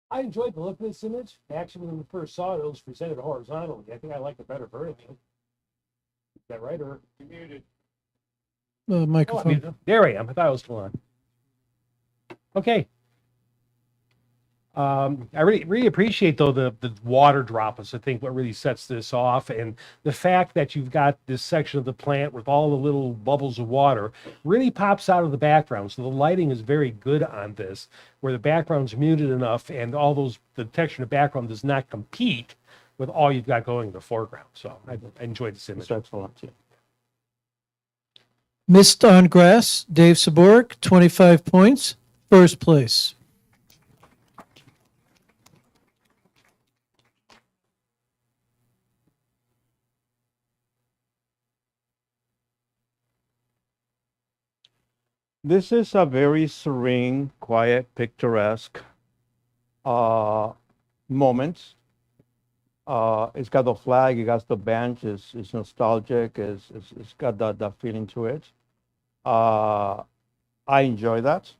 I enjoyed the look of this image. Actually, when we first saw it, it was presented horizontally. I think I like the better vertically. Is that right? Or you muted? Microphone. There I am. I thought I was still on. Okay. I really appreciate though the water droplets. I think what really sets this off, and the fact that you've got this section of the plant with all the little bubbles of water really pops out of the background. So the lighting is very good on this, where the background's muted enough, and the texture in the background does not compete with all you've got going in the foreground. So I enjoyed this image. It's excellent. Yeah. Mist on Grass, Dave Saborik, 25 points, first place. This is a very serene, quiet, picturesque moment. It's got the flag, it got the bench, it's nostalgic, it's got that feeling to it. I enjoy that.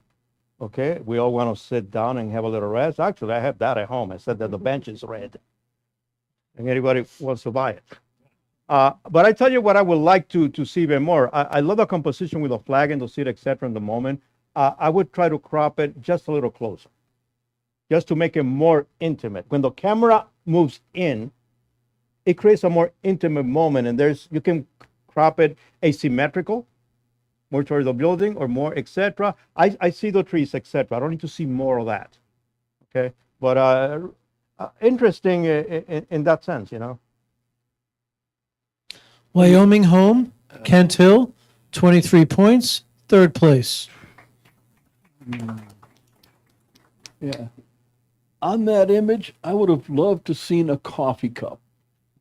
Okay, we all want to sit down and have a little rest. Actually, I have that at home. I said that the bench is red, and anybody wants to buy it. But I tell you what I would like to see even more. I love the composition with the flag and the seat, etc. In the moment, I would try to crop it just a little closer, just to make it more intimate. When the camera moves in, it creates a more intimate moment, and you can crop it asymmetrical, more toward the building or more, etc. I see the trees, etc. I don't need to see more of that. Okay, but interesting in that sense, you know. Wyoming Home, Kent Hill, 23 points, third place. Yeah. On that image, I would have loved to seen a coffee cup.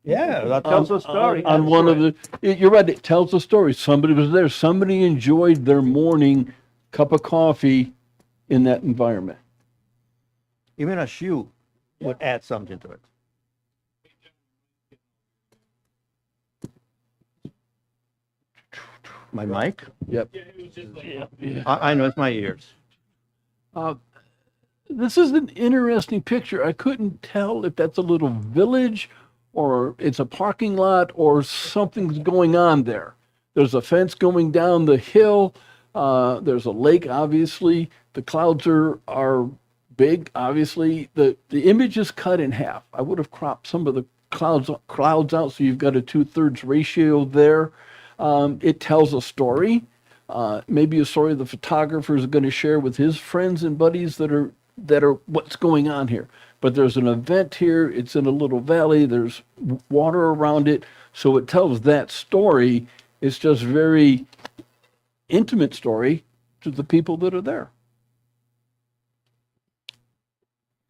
Yeah, that tells a story. On one of the, you're right, it tells a story. Somebody was there. Somebody enjoyed their morning cup of coffee in that environment. Even a shoe would add something to it. My mic? Yep. I know it's my ears. This is an interesting picture. I couldn't tell if that's a little village or it's a parking lot or something's going on there. There's a fence going down the hill. There's a lake, obviously. The clouds are big, obviously. The image is cut in half. I would have cropped some of the clouds out so you've got a 2/3 ratio there. It tells a story, maybe a story the photographer is going to share with his friends and buddies that are what's going on here. But there's an event here. It's in a little valley. There's water around it, so it tells that story. It's just very intimate story to the people that are there.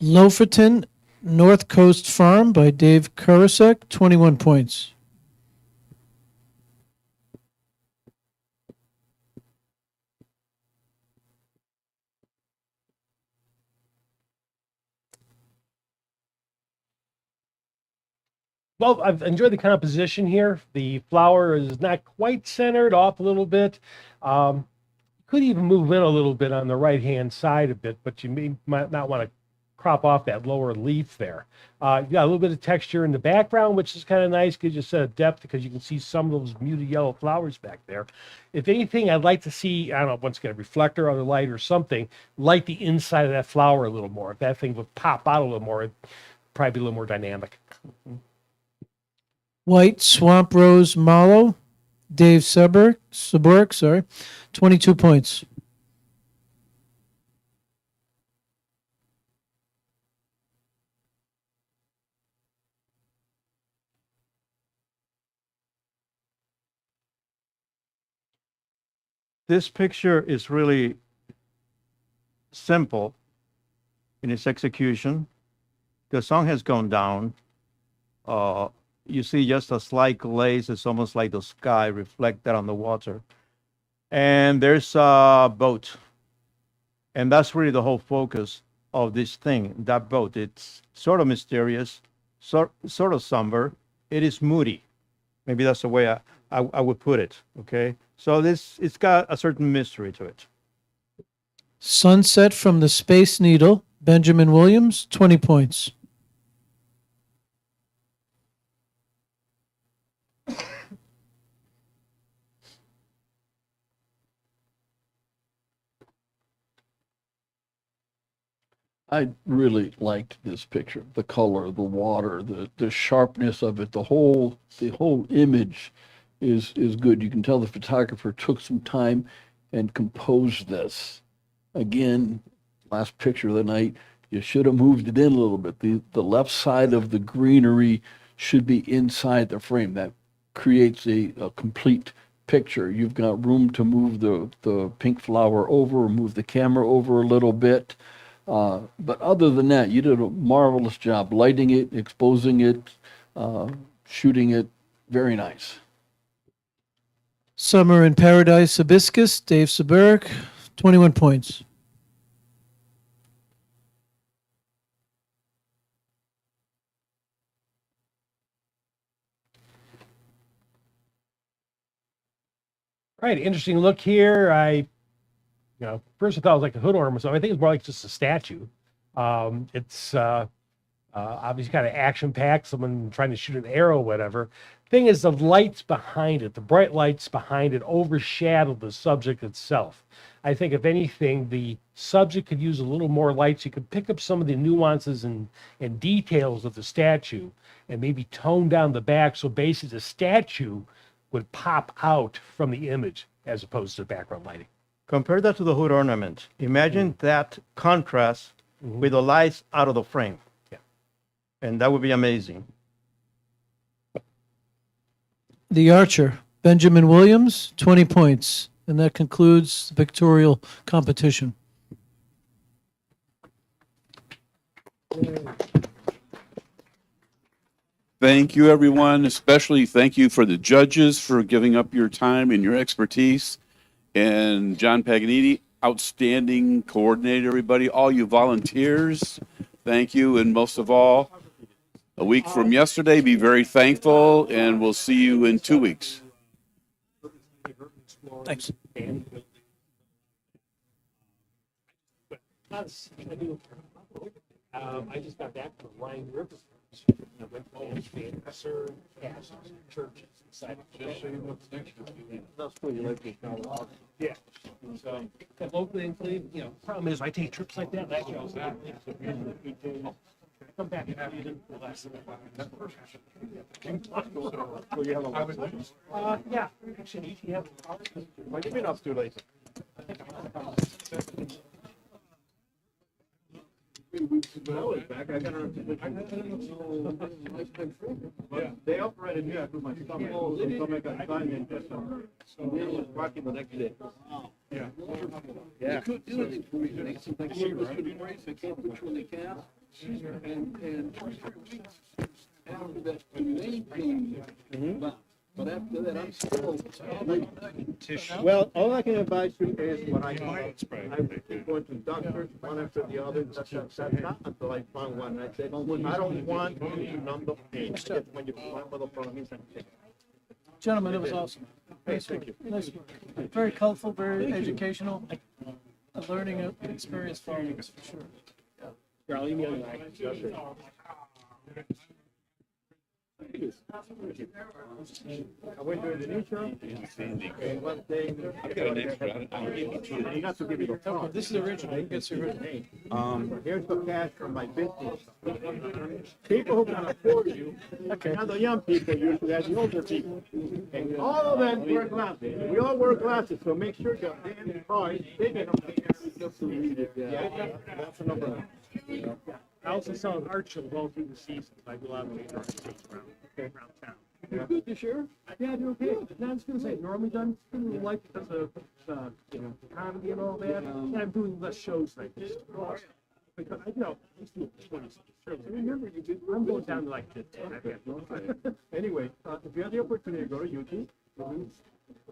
Loferton, North Coast Farm by Dave Kurasek, 21 points. Well, I've enjoyed the composition here. The flower is not quite centered, off a little bit. Could even move in a little bit on the right-hand side a bit, but might not want to crop off that lower leaf there. You got a little bit of texture in the background, which is kind of nice, gives you a set of depth because you can see some of those muted yellow flowers back there. If anything, I'd like to see, I don't know, once again, a reflector or the light or something, light the inside of that flower a little more. If that thing would pop out a little more, it'd probably be a little more dynamic. White Swamp Rose Mallow, Dave Saborik, 22 points. This picture is really simple in its execution. The sun has gone down. You see just a slight glaze. It's almost like the sky reflected on the water. And there's a boat. And that's really the whole focus of this thing, that boat. It's sort of mysterious, sort of somber. It is moody. Maybe that's the way I would put it, okay? So it's got a certain mystery to it. Sunset from the Space Needle, Benjamin Williams, 20 points. I really liked this picture. The color, the water, the sharpness of it, the whole image is good. You can tell the photographer took some time and composed this. Again, last picture of the night, you should have moved it in a little bit. The left side of the greenery should be inside the frame. That creates a complete picture. You've got room to move the pink flower over, or move the camera over a little bit. But other than that, you did a marvelous job lighting it, exposing it, shooting it. Very nice. Summer in Paradise Hibiscus, Dave Seberg, 21 points. Right, interesting look here. First I thought it was like a hood ornament, so I think it's more like just a statue. It's obviously kind of action packed, someone trying to shoot an arrow, whatever. Thing is, the lights behind it, the bright lights behind it, overshadow the subject itself. I think, if anything, the subject could use a little more lights. You could pick up some of the nuances and details of the statue and maybe tone down the back, so basically the statue would pop out from the image as opposed to the background lighting. Compare that to the hood ornament. Imagine that contrast with the lights out of the frame. Yeah. And that would be amazing. The Archer, Benjamin Williams, 20 points. And that concludes the pictorial competition. Thank you, everyone. Especially thank you for the judges for giving up your time and your expertise. And John Paganini, outstanding coordinator, everybody. All you volunteers, thank you. And most of all, a week from yesterday, be very thankful, and we'll see you in 2 weeks. Thanks. I just got back from Rhine River. I went to serve castles, churches inside of That's where you like to. Yeah. So, locally in Cleveland, problem is I take trips like that. Last year I was out. Come back and do the last. Yeah. Actually, you have. What have you been up to lately? They operated here. I put my stomach and just working the next day. Yeah. You could do anything for me. Make some things service would be great. I can't put you in the cab. And 2 or 3 weeks after that, to maintain. But after that, I'm still. Well, all I can advise you is when I keep going to doctors, one after the other. That's not until I find one. I said, I don't want you to numb the pain. Just when you find what the problem is. Gentlemen, it was awesome. Thank you. Nice work. Very colorful, very educational. A learning experience for all of us, for sure. I went to Indonesia. And one thing. You got to give me the phone. This is original. You can get the original. Here's the cash from my business. People who can afford you, not the young people, usually that's the older people. And all of them wear glasses. We all wear glasses, so make sure your damn car is big enough to read it. Yeah, that's the number. I also sell an art show all through the season. I do a lot of major art shows around town. You good this year? Yeah, I do okay. No, I was going to say, normally done in life because of comedy and all that. And I'm doing less shows like this. Because I used to do 20 shows. Remember, I'm going down to like 10. Anyway, if you have the opportunity to go to YouTube,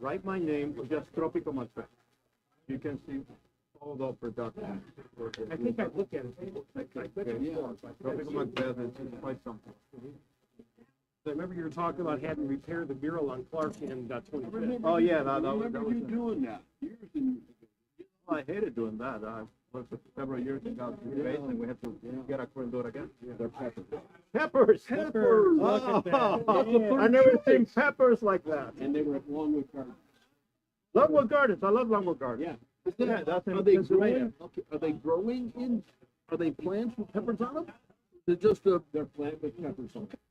write my name or just Tropico Macbeth. You can see all the production. I think I look at it. Tropico Macbeth is quite something. I remember you were talking about having to repair the mural on Clark and 25th. Oh, yeah. Remember you doing that years and I hated doing that. I worked for several years ago in space, and we had to get a crew and do it again. they're peppers. Peppers! Look at that. I never seen peppers like that. And they were at Longwood Gardens. Longwood Gardens. I love Longwood Gardens. Yeah. Yeah, that's in Are they Pennsylvania. growing? Okay. Are they growing in Are they plants with peppers on them? They're just they're plant with peppers on them.